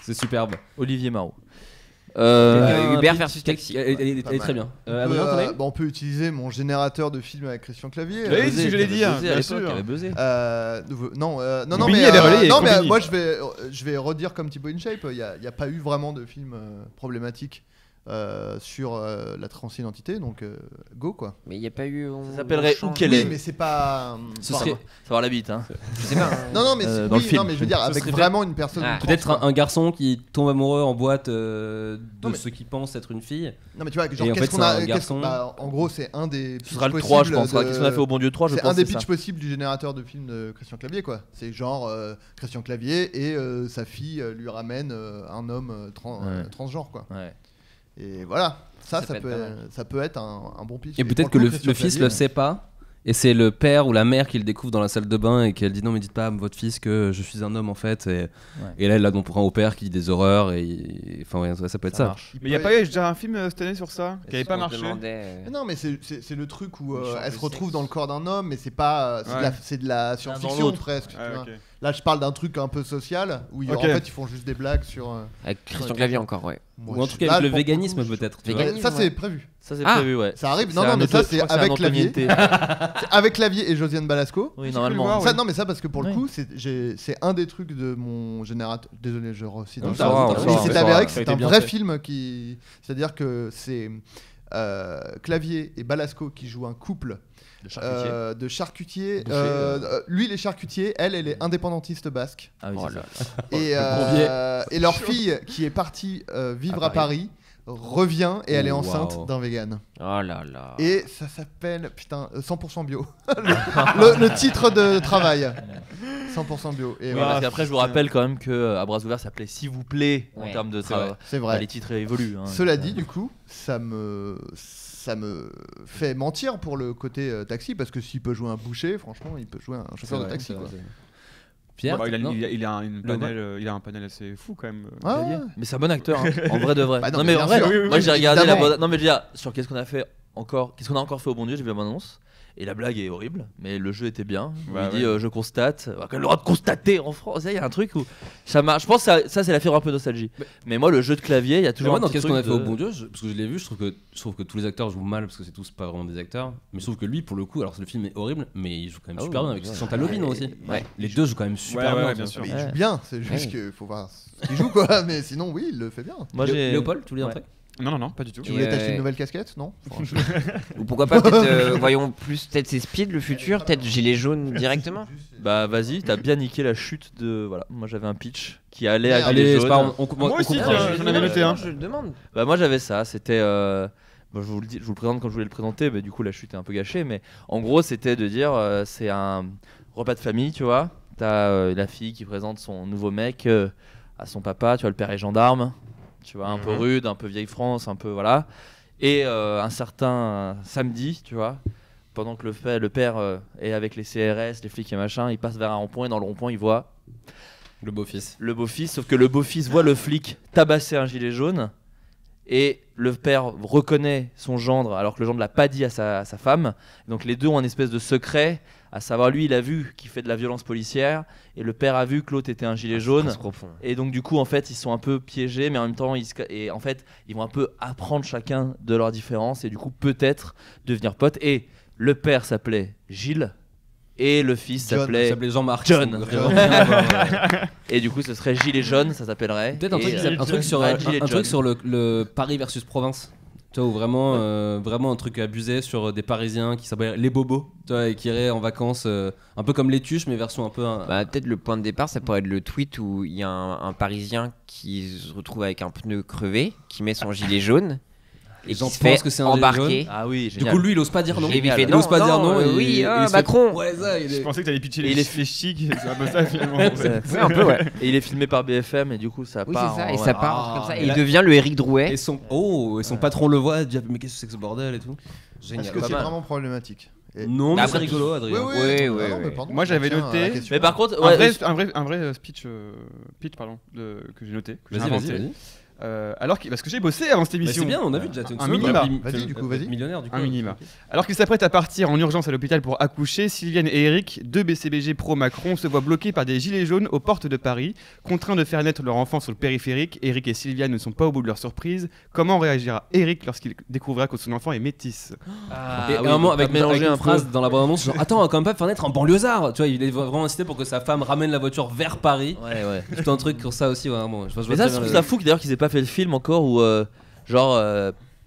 C'est superbe. Olivier Marou. Uber versus taxi. Elle est très bien. On peut utiliser mon générateur de film avec Christian Clavier. Oui, c'est ce que j'allais dire. Bien sûr. Qui avait buzzé. Non, mais moi je vais redire comme Thibaut InShape. Il y a pas eu vraiment de film problématique sur la transidentité, donc go quoi. Mais il n'y a pas eu. Ça s'appellerait Où qu'elle est. Mais c'est pas. Ce serait savoir la bite, hein. Je sais pas. Non, mais dans le film. Non, mais je veux dire avec vraiment une personne. Peut-être un garçon qui tombe amoureux en boîte de ce qui pense être une fille. Non, mais tu vois, genre qu'est-ce qu'on a. En gros, c'est un des. Ce sera le 3, je pense. Qu'est-ce qu'on a fait au Bon Dieu 3, je pense. C'est un des pitchs possibles du générateur de films de Christian Clavier, quoi. C'est genre Christian Clavier et sa fille lui ramène un homme transgenre, quoi. Ouais. Et voilà, ça peut être un bon pitch. Et peut-être que le fils le sait pas, et c'est le père ou la mère qui le découvre dans la salle de bain et qu'elle dit non mais dites pas à votre fils que je suis un homme en fait. Et là elle a donc pour un au père qui dit des horreurs et enfin ouais, ça peut être ça. Mais il y a pas eu déjà un film cette année sur ça qui avait pas marché. Non mais c'est le truc où elle se retrouve dans le corps d'un homme, mais c'est pas c'est de la science-fiction presque. Là, je parle d'un truc un peu social où en fait ils font juste des blagues sur. Avec Christian Clavier encore, ouais. Ou en tout cas avec le véganisme peut-être. Ça c'est prévu. Ça c'est prévu, ouais. Ça arrive. Non, mais ça c'est avec Clavier. Avec Clavier et Josiane Balasco. Oui, normalement. Ça, non, mais ça parce que pour le coup, c'est un des trucs de mon générateur. Désolé, je recite. C'est avéré que c'est un vrai film qui. C'est-à-dire que c'est Clavier et Balasco qui jouent un couple. De charcutier. Lui, il est charcutier. Elle est indépendantiste basque. Ah oui, et leur fille, qui est partie vivre à Paris, revient et elle est enceinte d'un vegan. Oh là là. Et ça s'appelle 100% bio. le titre de travail. 100% bio. Et parce qu'après, je vous rappelle quand même que à bras ouverts, ça s'appelait S'il vous plaît en termes de travail. C'est vrai. Les titres évoluent. Cela dit, du coup, ça me fait mentir pour le côté taxi, parce que s'il peut jouer un boucher, franchement, il peut jouer un chauffeur de taxi. Pierre, il a un panel assez fou quand même. Mais c'est un bon acteur, en vrai de vrai. Non mais en vrai, moi j'ai regardé la bande. Non mais je veux dire, sur qu'est-ce qu'on a encore fait au Bon Dieu, j'ai vu la bande annonce. Et la blague est horrible, mais le jeu était bien. Il dit je constate. Quel le droit de constater en France. Il y a un truc où ça marche. Je pense que ça c'est la fibre un peu nostalgie. Mais moi le jeu de clavier, il y a toujours. Dans qu'est-ce qu'on a fait au Bon Dieu, parce que je l'ai vu, je trouve que tous les acteurs jouent mal parce que c'est tous pas vraiment des acteurs. Mais je trouve que lui, pour le coup, alors le film est horrible, mais il joue quand même super bien avec Chantal Lobine aussi. Les deux jouent quand même super bien. Bien sûr. Il joue bien, c'est juste qu'il faut voir ce qu'il joue quoi. Mais sinon oui, il le fait bien. Léopold, tu voulais un truc? Non, pas du tout. Tu voulais t'acheter une nouvelle casquette? Non. Ou pourquoi pas peut-être voyons plus peut-être c'est Speed le futur, peut-être Gilet jaune directement. Bah vas-y, t'as bien niqué la chute de voilà. Moi j'avais un pitch qui allait à Gilet jaune. Moi aussi, j'en avais noté un. Je le demande. Bah moi j'avais ça, c'était je vous le présente comme je voulais le présenter, mais du coup la chute est un peu gâchée, mais en gros c'était de dire c'est un repas de famille, tu vois. T'as la fille qui présente son nouveau mec à son papa, tu vois, le père est gendarme. Tu vois, un peu rude, un peu vieille France, un peu voilà. Et un certain samedi, tu vois, pendant que le père est avec les CRS, les flics et machin, il passe vers un rond-point et dans le rond-point, il voit le beau-fils. Le beau-fils, sauf que le beau-fils voit le flic tabasser un gilet jaune et le père reconnaît son gendre alors que le gendre l'a pas dit à sa femme. Donc les deux ont un espèce de secret. À savoir, lui, il a vu qu'il fait de la violence policière et le père a vu que l'autre était un gilet jaune. Et donc, du coup, en fait, ils sont un peu piégés, mais en même temps, ils vont un peu apprendre chacun de leurs différences et du coup, peut-être devenir potes. Et le père s'appelait Gilles et le fils s'appelait Jean-Marc. John. Et du coup, ce serait Gilet jaune, ça s'appellerait. Peut-être un truc sur le Paris versus province. Tu vois, ou vraiment un truc abusé sur des Parisiens qui s'appellent les bobos, tu vois, et qui iraient en vacances un peu comme les Tuches, mais version un peu. Bah, peut-être le point de départ, ça pourrait être le tweet où il y a un Parisien qui se retrouve avec un pneu crevé, qui met son gilet jaune. Et j'en qui se fait pense que c'est un embarquer. Ah oui, du coup, lui, il ose pas dire non. Il ose pas dire non. Oui, Macron. Ouais, ça, Je pensais que t'allais pitcher il les faits chic, c'est un peu ça finalement. Ouais, un peu, ouais. Et il est filmé par BFM et du coup ça Oui, part. c'est ça. en- Et ça part comme ça. Et il là- devient le Éric Drouet. Et son patron le voit, il dit mais qu'est-ce que c'est que ce bordel et tout. Génial. Est-ce que pas c'est mal. vraiment problématique? Non, mais Après, c'est rigolo, Adrien. Ouais. mais pardon, Moi, j'avais je tiens à noté- la question. Mais par contre, Un vrai speech pardon, que j'ai noté, que j'ai inventé. Vas-y. Parce que j'ai bossé avant cette Bah, émission. c'est bien, on a vu déjà. Un minima. Vas-y. Millionnaire du coup. Un minima. Alors qu'il s'apprête à partir en urgence à l'hôpital pour accoucher, Sylviane et Eric, deux BCBG pro-Macron, se voient bloqués par des gilets jaunes aux portes de Paris. Contraints de faire naître leur enfant sur le périphérique, Eric et Sylviane ne sont pas au bout de leur surprise. Comment réagira Eric lorsqu'il découvrira que son enfant est métisse? Et à un moment, avec une phrase dans la bande-annonce, genre attends, on va quand même pas faire naître un banlieusard. Tu vois, il est vraiment incité pour que sa femme ramène la voiture vers Paris. Ouais. Tout un truc pour ça aussi, vraiment. Mais ça, je trouve ça fou d'ailleurs qu'ils aient pas fait le film encore où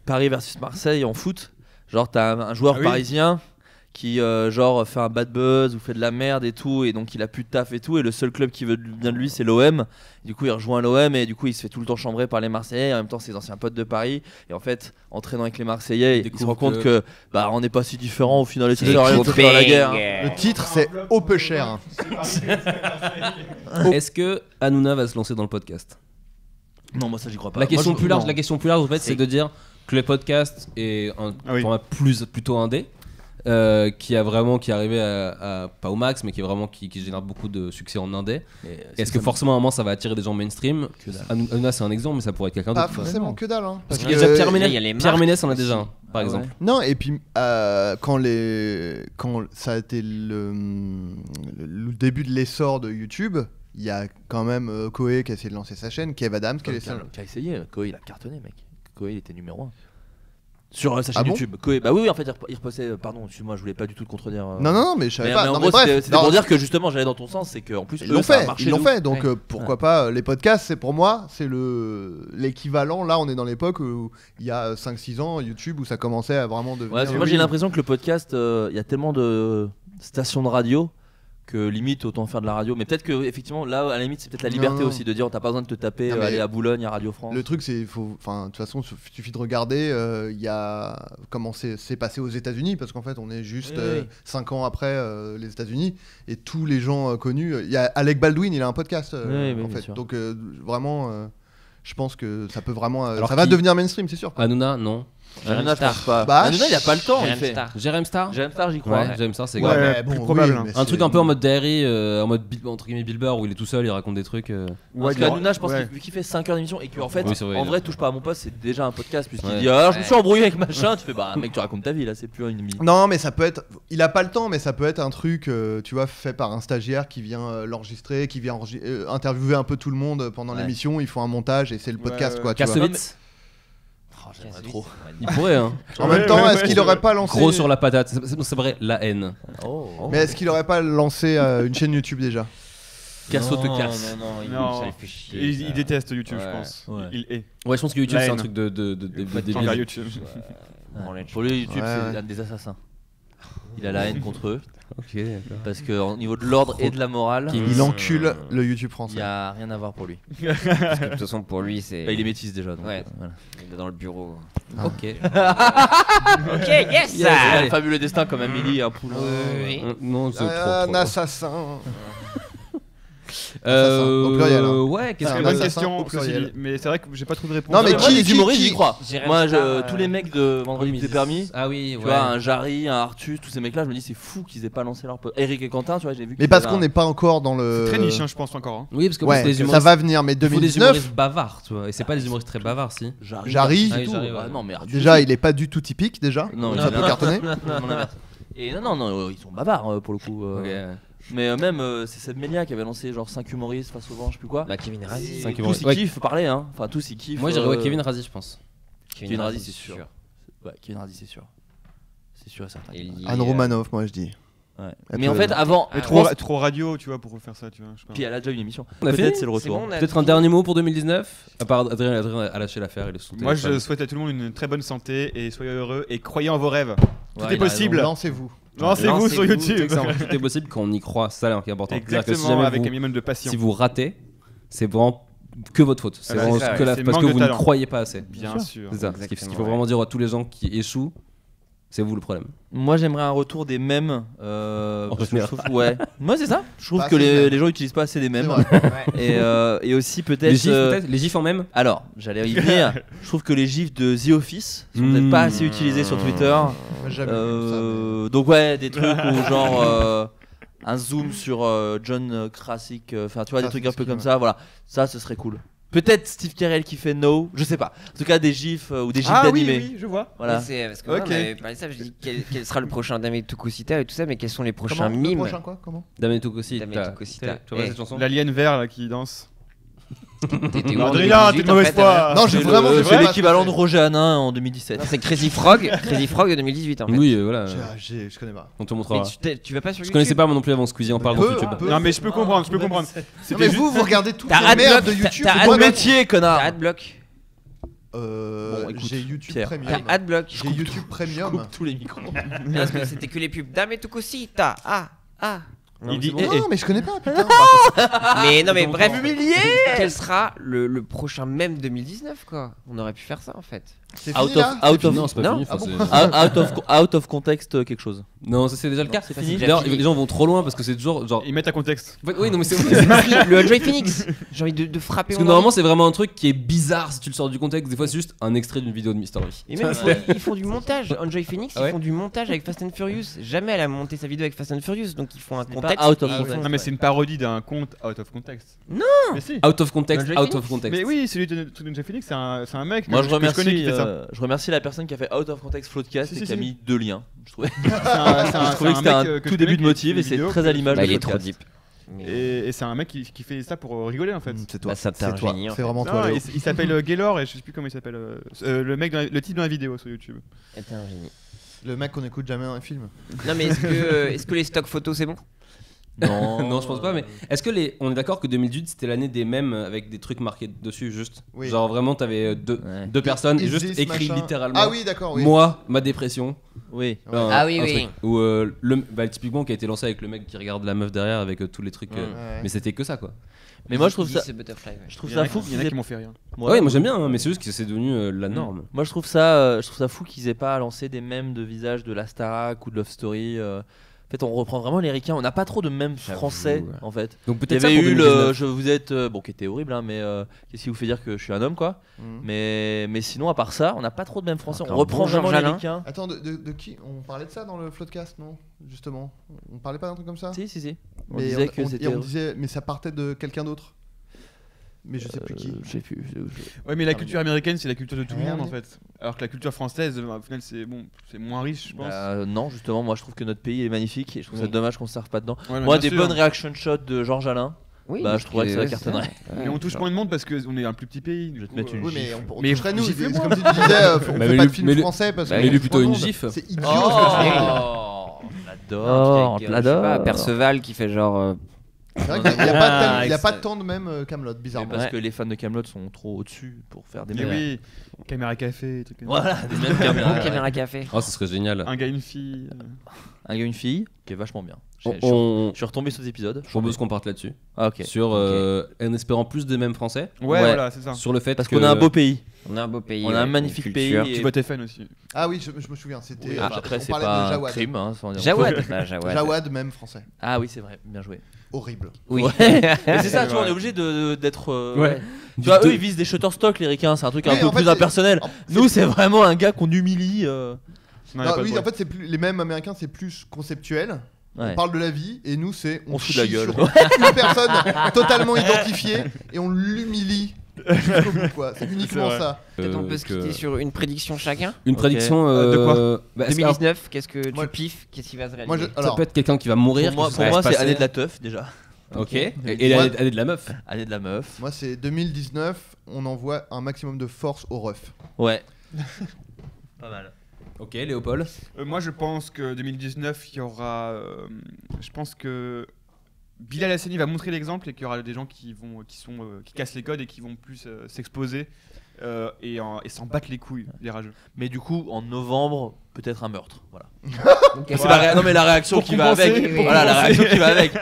Paris versus Marseille en foot. Genre t'as un joueur parisien qui fait un bad buzz ou fait de la merde et tout, et donc il a plus de taf et tout, et le seul club qui veut bien de lui c'est l'OM. Du coup il rejoint l'OM et du coup il se fait tout le temps chambrer par les Marseillais, et en même temps ses anciens potes de Paris, et en fait en traînant avec les Marseillais il se rend compte que on n'est pas si différents au final, et c'est rien de faire la guerre. Le titre, c'est Au peu cher. Est-ce que Hanouna va se lancer dans le podcast? Non, moi ça j'y crois pas. La question Moi, plus large en fait, c'est de dire que le podcast est un format plutôt indé. Qui est arrivé à pas au max, mais qui génère beaucoup de succès en indé. Est-ce que forcément à un moment ça va attirer des gens mainstream? Hanouna c'est un exemple, mais ça pourrait être quelqu'un d'autre. Pas forcément que dalle, hein. Parce qu'il y a déjà Pierre Ménès en a déjà un, par exemple. Non, et puis quand ça a été le début de l'essor de YouTube, il y a quand même Koé qui a essayé de lancer sa chaîne, Kev Adams qui a essayé. Koé il a cartonné, mec. Koé il était numéro 1 sur sa chaîne bon YouTube. Koé, bah oui, en fait il repostait, pardon, excuse-moi, je voulais pas du tout te contredire. Non, mais je savais pas. Mais en non, gros, mais bref, c'était pour dire que justement j'allais dans ton sens, c'est qu'en plus ils l'ont fait, donc pourquoi pas. Les podcasts, c'est pour moi, c'est l'équivalent. Là, on est dans l'époque où il y a 5-6 ans, YouTube, où ça commençait à vraiment devenir. Ouais, moi j'ai l'impression que le podcast, il y a tellement de stations de radio que limite autant faire de la radio, mais peut-être que effectivement là à la limite c'est peut-être la liberté aussi de dire t'as pas besoin de te taper aller à Boulogne à Radio France. Le truc c'est de toute façon il suffit de regarder il y a comment c'est passé aux États-Unis, parce qu'en fait on est juste 5 ans après les États-Unis, et tous les gens connus, il y a Alec Baldwin, il a un podcast en fait, donc vraiment je pense que ça peut vraiment ça va devenir mainstream, c'est sûr. Hanouna non. Hanouna, je pense pas. Bah, Hanouna, il a pas le temps. Jérém Star, j'y crois. Ouais, Jérém Star, c'est ouais, grave. bon, plus probable. oui, un truc un peu en mode diary, en mode entre guillemets Bill Burr, où il est tout seul, il raconte des trucs. Parce qu'Hanouna, je pense qu'il fait 5 heures d'émission et qu'en fait, en vrai, touche pas à mon poste, c'est déjà un podcast, puisqu'il dit je me suis embrouillé avec machin. Tu fais mec, tu racontes ta vie là, c'est plus une émission. Non, mais ça peut être. Il a pas le temps, mais ça peut être un truc, tu vois, fait par un stagiaire qui vient l'enregistrer, qui vient interviewer un peu tout le monde pendant l'émission. Ils font un montage et c'est le podcast, quoi. Kassovitz. J'aimerais trop. Il pourrait, hein. En même temps, est-ce qu'il aurait pas lancé. Gros sur la patate, c'est vrai, la haine. Mais est-ce qu'il aurait pas lancé une chaîne YouTube déjà? Casso te casse. Non, ça fait chier. Il déteste YouTube, je pense. Ouais. Il est. Ouais, je pense que YouTube La c'est un haine. truc de Envers YouTube. Pour lui, YouTube, Ouais. c'est un des assassins. Il a la haine contre eux. Ok, d'accord. Parce qu'au niveau de l'ordre et de la morale, Il encule le YouTube il français. n'y a rien à voir pour lui. Parce que de toute façon, pour lui, c'est. Il est métis déjà. Donc, Ouais. voilà. Il est dans le bureau. Ok. Ok, yes! Il a un fabuleux destin comme Amélie et un poulain. Non, c'est Un trop. assassin. Au pluriel, hein. Ouais, qu'est-ce C'est que une bonne assassin question, au pluriel. ceci dit, mais c'est vrai que j'ai pas trouvé de réponse. Non, mais Moi, les humoristes, qui- j'y crois. Jérém Moi, Star, tous les mecs de Vendredi t'es permis. Ah oui, Tu ouais. vois, un Jarry, un Artus, tous ces mecs-là, je me dis c'est fou qu'ils aient pas lancé leur pote. Eric et Quentin, tu vois, j'ai vu. Mais parce qu'on n'est pas encore dans le. C'est très niche, hein, je pense encore. Hein. Oui, parce que Ouais, les ça humoristes. va venir, mais Il faut des 2019. humoristes bavards, tu vois. Et c'est pas des humoristes très bavards, si. Jarry, Ah oui, Jarry, ouais. Non, mais Artus. déjà, il est pas du tout typique, déjà. Non, ça peut cartonner. Et non, ils sont bavards pour le coup. Ok. Mais même, c'est Seb Melia qui avait lancé genre 5 humoristes face au vent, je sais plus quoi. Bah, Kevin Razi. Cinq Tous humoristes. ils Ouais. kiffent parler, hein. Enfin, tous ils kiffent. Moi, j'irais Kevin Razi, je pense. Kevin Razi, c'est sûr. Ouais, Kevin Razi, c'est sûr. C'est sûr et certain. Et lié, Anne Romanoff, moi je dis. Ouais. Mais en fait, avant. Trop radio, tu vois, pour faire ça, tu vois. Puis elle a déjà une émission. Peut-être c'est le retour. Peut-être un dernier mot pour 2019 à part Adrien a lâché l'affaire. Moi, je souhaite à tout le monde une très bonne santé et soyez heureux et croyez en vos rêves. Tout est possible. Lancez-vous. Lancez-vous sur YouTube. Tout est possible quand on y croit. C'est ça qui est important. Exactement, avec un minimum de passion. Si vous ratez, c'est vraiment que votre faute. C'est vraiment parce que vous ne croyez pas assez. Bien sûr. C'est ça. Ce qu'il faut vraiment dire à tous les gens qui échouent. C'est vous le problème. Moi j'aimerais un retour des mèmes. Ouais. Moi c'est ça. Je trouve que les gens utilisent pas assez des mèmes. Et aussi peut-être. Les gifs en mèmes. Alors j'allais y venir. Je trouve que les gifs de The Office sont peut-être pas assez utilisés sur Twitter. Donc ouais, des trucs où genre un zoom sur John Krasik. Enfin tu vois des trucs un peu comme ça. Voilà. Ça ce serait cool. Peut-être Steve Carell qui fait No, je sais pas. En tout cas des gifs ou des gifs d'animé. Oui, je vois. Voilà. C'est parce que moi, on avait parlé de ça, je dis quel sera le prochain Dame Tukusita et tout ça, mais quels sont les prochains mimes. Le prochain quoi? Comment? Dame Tukusita. Tu vois cette chanson? L'alien vert là qui danse. Adrien, t'es de mauvaise foi. Non, j'ai vraiment. C'est l'équivalent de Roger Hanin en 2017. C'est Crazy Frog de 2018 en fait. Oui, voilà. Je connais pas. On te montrera. Tu vas pas sur YouTube? Je connaissais pas moi non plus avant Squeezie en parle sur YouTube. Non mais je peux comprendre. Mais vous regardez toute la merde de YouTube. T'as un métier, connard. T'as Adblock. J'ai YouTube Pierre. Premium. T'as Adblock. J'ai YouTube Premium. Tous les micros. Parce que c'était que les pubs. Dame Tukusita. Il dit Non, mais je connais pas, putain. Mais non, mais bref, quel sera le prochain mème 2019 quoi? On aurait pu faire ça en fait. C'est fini là? Non, c'est pas fini. Out of context quelque chose. Non, ça c'est déjà le cas. C'est fini. D'ailleurs, les gens vont trop loin parce que c'est toujours genre. Ils mettent à contexte. Oui, non, mais c'est. Le Enjoy Phoenix. J'ai envie de frapper. Parce que normalement, c'est vraiment un truc qui est bizarre si tu le sors du contexte. Des fois, c'est juste un extrait d'une vidéo de Mister V. Et même ils font du montage. Enjoy Phoenix, ils font du montage avec Fast and Furious. Jamais elle a monté sa vidéo avec Fast and Furious, donc ils font un contexte. Non mais c'est une parodie d'un conte out of context. Non. Mais si. Out of context. Mais oui, celui de Enjoy Phoenix, c'est un mec. Moi je remercie la personne qui a fait Out of Context Floodcast et qui a mis 2 liens. Je trouvais que c'était un tout début de motive et c'est très à l'image de Il est trop deep. Et c'est un mec qui fait ça pour rigoler en fait. C'est toi. C'est un génie. C'est vraiment toi. Il s'appelle Gaylor et je sais plus comment il s'appelle. Le type dans la vidéo sur YouTube. C'est un génie. Le mec qu'on écoute jamais dans un film. Non mais est-ce que les stocks photos c'est bon? Non, je pense pas, mais est-ce que on est d'accord que 2018 c'était l'année des mèmes avec des trucs marqués dessus, juste genre vraiment t'avais deux personnes et juste écrit littéralement. Ah oui, d'accord, oui. Moi, ma dépression. Oui. Oui. Ou typiquement qui a été lancé avec le mec qui regarde la meuf derrière avec tous les trucs. Mais c'était que ça quoi. Mais moi je trouve ça. Je trouve ça fou. Il y en a qui m'ont fait rien. Ouais, moi j'aime bien, mais c'est juste que c'est devenu la norme. Moi je trouve ça fou qu'ils aient pas lancé des mèmes de visage de la Starac ou de Love Story. En fait, on reprend vraiment les ricains. On n'a pas trop de mèmes français en fait. Donc peut-être il y avait eu le je vous êtes qui était horrible hein, mais qu'est-ce qui vous fait dire que je suis un homme quoi. Mais sinon à part ça, on n'a pas trop de mèmes français. On reprend vraiment les ricains. Attends, de qui on parlait de ça dans le Floodcast, non? Justement, on parlait pas d'un truc comme ça? Si. On disait que c'était. On disait, mais ça partait de quelqu'un d'autre. Mais je sais plus qui. Je sais plus. Ouais, mais la culture américaine, c'est la culture de tout le monde en fait. Alors que la culture française, au final, c'est moins riche, je pense. Non, justement, moi je trouve que notre pays est magnifique et je trouve ça dommage qu'on se serve pas dedans. Ouais, moi, des bonnes reaction shots de Georges Alain. Oui, je trouverais que ça cartonnerait. Mais on touche moins de monde parce qu'on est un plus petit pays. Je vais te mettre une gifle. Mais on toucherait nous. C'est comme si tu disais, on fait pas de film français parce que. Mais lui plutôt une gifle. C'est idiot ce que tu dis. On te l'adore. Perceval qui fait genre. C'est vrai qu'il n'y a pas tant de même Kaamelott, bizarrement. Parce que les fans de Kaamelott sont trop au-dessus pour faire des mèmes. Oui, caméra café, trucs comme ça. Voilà, des mêmes caméra café. Oh, ça serait génial. Un gars, une fille. Un gars, une fille, qui est vachement bien. Je suis retombé sur cet épisode. Je propose qu'on parte là-dessus. Ah, ok. Sur en espérant plus de mèmes français. Ouais, voilà, c'est ça. Sur le fait parce qu'on a un beau pays. On a un beau pays. On a un magnifique pays. Tu vois tes fans aussi. Ah oui, je me souviens. C'était. Après, c'est pas un crime. Jawad, même français. Ah oui, c'est vrai. Bien joué. Horrible. Oui. Mais c'est ça, tu vois, on est obligé d'être. Ouais. Tu vois, eux ils visent des Shutterstock, les ricains, c'est un truc un peu plus impersonnel. Nous, c'est vraiment un gars qu'on humilie. Oui, en fait, c'est plus les mêmes américains, c'est plus conceptuel. On parle de la vie et nous, c'est on fout de la gueule. Sur une personne totalement identifiée et on l'humilie. Jusqu'au bout, quoi. C'est uniquement ça. Peut-être on peut se quitter sur une prédiction chacun. Une prédiction de quoi 2019, qu'est-ce que tu piffes? Qu'est-ce qui va se réaliser? Ça peut être quelqu'un qui va mourir. Pour moi, c'est année de la teuf déjà. Ok. Et année de la meuf. Année de la meuf. Moi, c'est 2019. On envoie un maximum de force au ref. Ouais. Pas mal. Ok, Léopold. Moi, je pense que 2019, il y aura. Je pense que Bilal Hassani va montrer l'exemple et qu'il y aura des gens qui cassent les codes et qui vont plus s'exposer et s'en battre les couilles, les rageux. Mais du coup, en novembre, peut-être un meurtre. Voilà. Okay. Non, mais la réaction qui va avec. Voilà, la réaction qui va avec.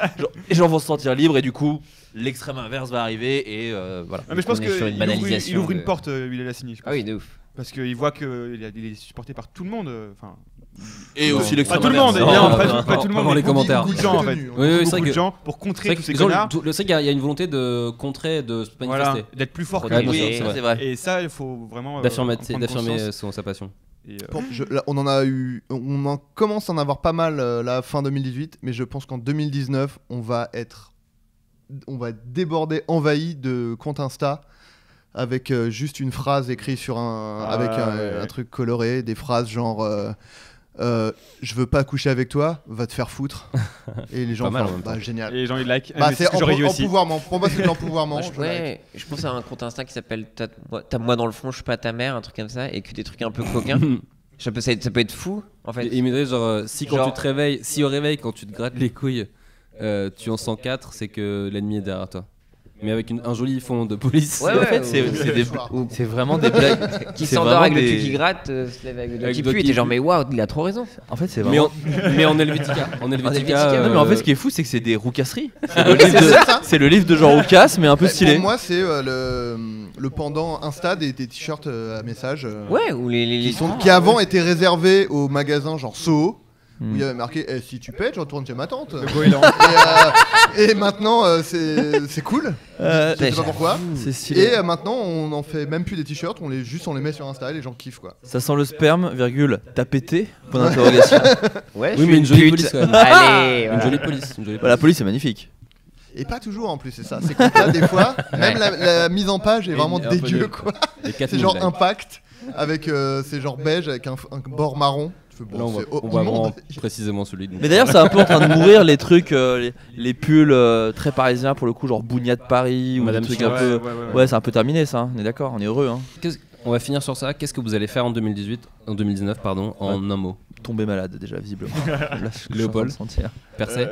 Les gens vont se sentir libres et du coup, l'extrême inverse va arriver et voilà. Mais je pense qu'il ouvre une porte, Bilal Hassani. Ah oui, de ouf. Parce qu'il voit qu'il est supporté par tout le monde. Et aussi l'extrême pas tout le monde, pas tout le monde, dans les commentaires. Beaucoup de gens en fait. Oui, beaucoup de gens pour contrer tous ces connards. C'est qu'il y a une volonté de contrer, de se manifester. Voilà, d'être plus fort que lui. Oui, c'est vrai. Et ça, il faut vraiment d'affirmer sa passion. On commence à en avoir pas mal la fin 2018, mais je pense qu'en 2019, on va être débordé, envahi de comptes Insta. Avec juste une phrase écrite sur un truc coloré, des phrases genre je veux pas coucher avec toi, va te faire foutre. Et les gens font génial. Et les gens ils like. C'est empouvoirment. Pour moi c'est de l'empouvoirment. Je pense à un compte Insta qui s'appelle T'as moi dans le fond, je suis pas ta mère, un truc comme ça, et que des trucs un peu coquins. Ça peut être fou en fait. Il me genre si quand tu te réveilles, si au réveil quand tu te grattes les couilles, tu en sens 4, c'est que l'ennemi est derrière toi. Mais avec un joli fond de police. Ouais, en fait, c'est vraiment des blagues. Qui s'endort avec le cul qui gratte, se lève avec le doigt qui pue. Et t'es genre, mais waouh, il a trop raison. En fait, c'est vraiment. Mais en Helvetica. Non, mais en fait, ce qui est fou, c'est que c'est des roucasseries. C'est le livre de Jean Roucas, mais un peu stylé. Pour moi, c'est le pendant Insta des t-shirts à message. Ouais, ou qui avant étaient réservés aux magasins genre Soho. Où il y avait marqué si tu pètes, je retourne chez ma tante. Et maintenant c'est cool. Je sais pas pourquoi. Et maintenant on en fait même plus des t-shirts, on les met sur Insta et les gens kiffent quoi. Ça sent le sperme, virgule, t'as pété ? Point d'interrogation. Ouais, oui, mais une jolie police quand même. Allez, une jolie police. La police est magnifique. Et pas toujours en plus, c'est ça. C'est que là, des fois, même la mise en page est vraiment dégueu quoi. C'est genre impact avec c'est genre beige avec un bord marron. Bon, là, on va vraiment précisément celui de. Mais d'ailleurs, c'est un peu en train de mourir les trucs, les pulls très parisiens pour le coup, genre Bougna de Paris ou Madame des trucs un peu. Ouais, c'est un peu terminé ça. On est d'accord, on est heureux. Hein. On va finir sur ça. Qu'est-ce que vous allez faire en 2019 en un mot? Tomber malade déjà visiblement. Léopold. Percé.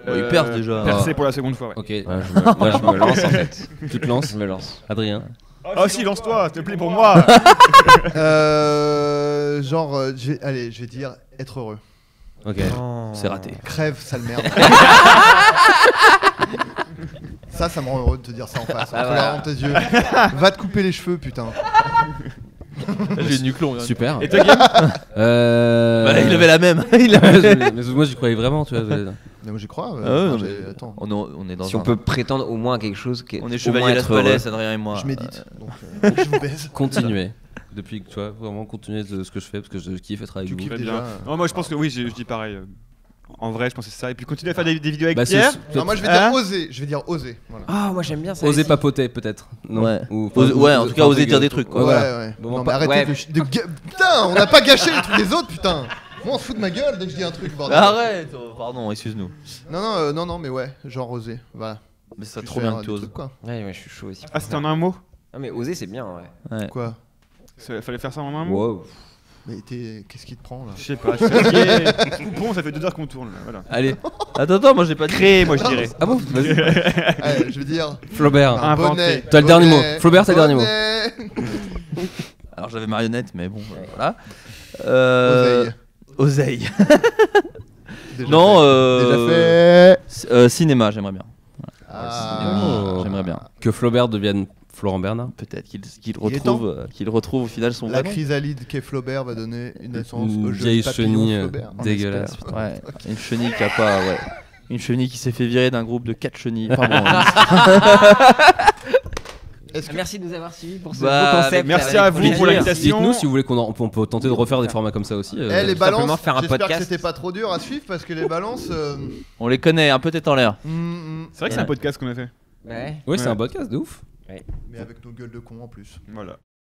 Il perce déjà. Percé pour la seconde fois. Ouais. Ok. Moi je me lance en fait. Tu te lances? Je me lance. Adrien. Oh si, lance-toi, s'il te plaît pour moi. Je vais dire être heureux. Ok. C'est raté. Crève, sale merde. Ça me rend heureux de te dire ça en face. En tes yeux. Va te couper les cheveux, putain. J'ai une nuclon. Super. Et toi, Guillaume Il avait la même. Mais moi j'y croyais vraiment, tu vois. Mais moi j'y crois. Attends. On est dans. Si on peut prétendre au moins à quelque chose, on est chevalier Las Palais, Adrien et moi. Je médite. Donc je vous baise. Continuez. Depuis que tu vois, vraiment continuer de ce que je fais parce que je kiffe être avec vous. Non, moi je pense que oui, je dis pareil. En vrai, je pense que c'est ça. Et puis continuer à faire des vidéos avec Pierre. Non, moi je vais dire oser. Je vais dire oser. Voilà. Ah, moi j'aime bien ça. Oser papoter peut-être. Non. Ouais. En tout cas, oser dire des trucs. Quoi. Ouais. Bon, mais arrêtez de. Putain, on n'a pas gâché les trucs des autres, putain. Moi on se fout de ma gueule dès que je dis un truc, bordel. Arrête. Pardon, excuse-nous. Non, mais ouais, genre oser. Voilà. Mais c'est trop bien que tu oses. Ouais, je suis chaud aussi. Ah, c'était en un mot? Ah, mais oser c'est bien, ouais. Quoi? Fallait faire ça en un mot? Wow. Mais qu'est-ce qui te prend là? Je sais pas, je suis fatigué. Bon, ça fait 2 heures qu'on tourne là, voilà. Allez. Attends, moi j'ai pas créé, moi je dirais. Ah bon? Vas-y. Allez, je veux dire. Flaubert. Bonnet. T'as le dernier mot. Flaubert, t'as le dernier mot. Alors j'avais marionnette, mais bon, voilà. Oseille. Non, déjà fait. Cinéma, j'aimerais bien. Cinéma, j'aimerais bien. Que Flaubert devienne Florent Bernard. Peut-être qu'il retrouve au final son La vrai nom. chrysalide qu'est Flaubert va donner une naissance une au jeu vieille papillon chenille Flaubert. Dégueulasse. Ouais. Une chenille qui a pas. Ouais. Une chenille qui s'est fait virer d'un groupe de 4 chenilles. Enfin, Merci de nous avoir suivis pour ce beau concept. Merci à vous pour l'invitation. Dites-nous si vous voulez on peut tenter de refaire des formats comme ça aussi. Les balances, faire un j'espère podcast. que c'était pas trop dur à suivre parce que les balances. On les connaît, un peu tête en l'air. C'est vrai que c'est un podcast qu'on a fait. Ouais. Ouais, c'est un podcast de ouf. Mais avec nos gueules de cons en plus. Voilà.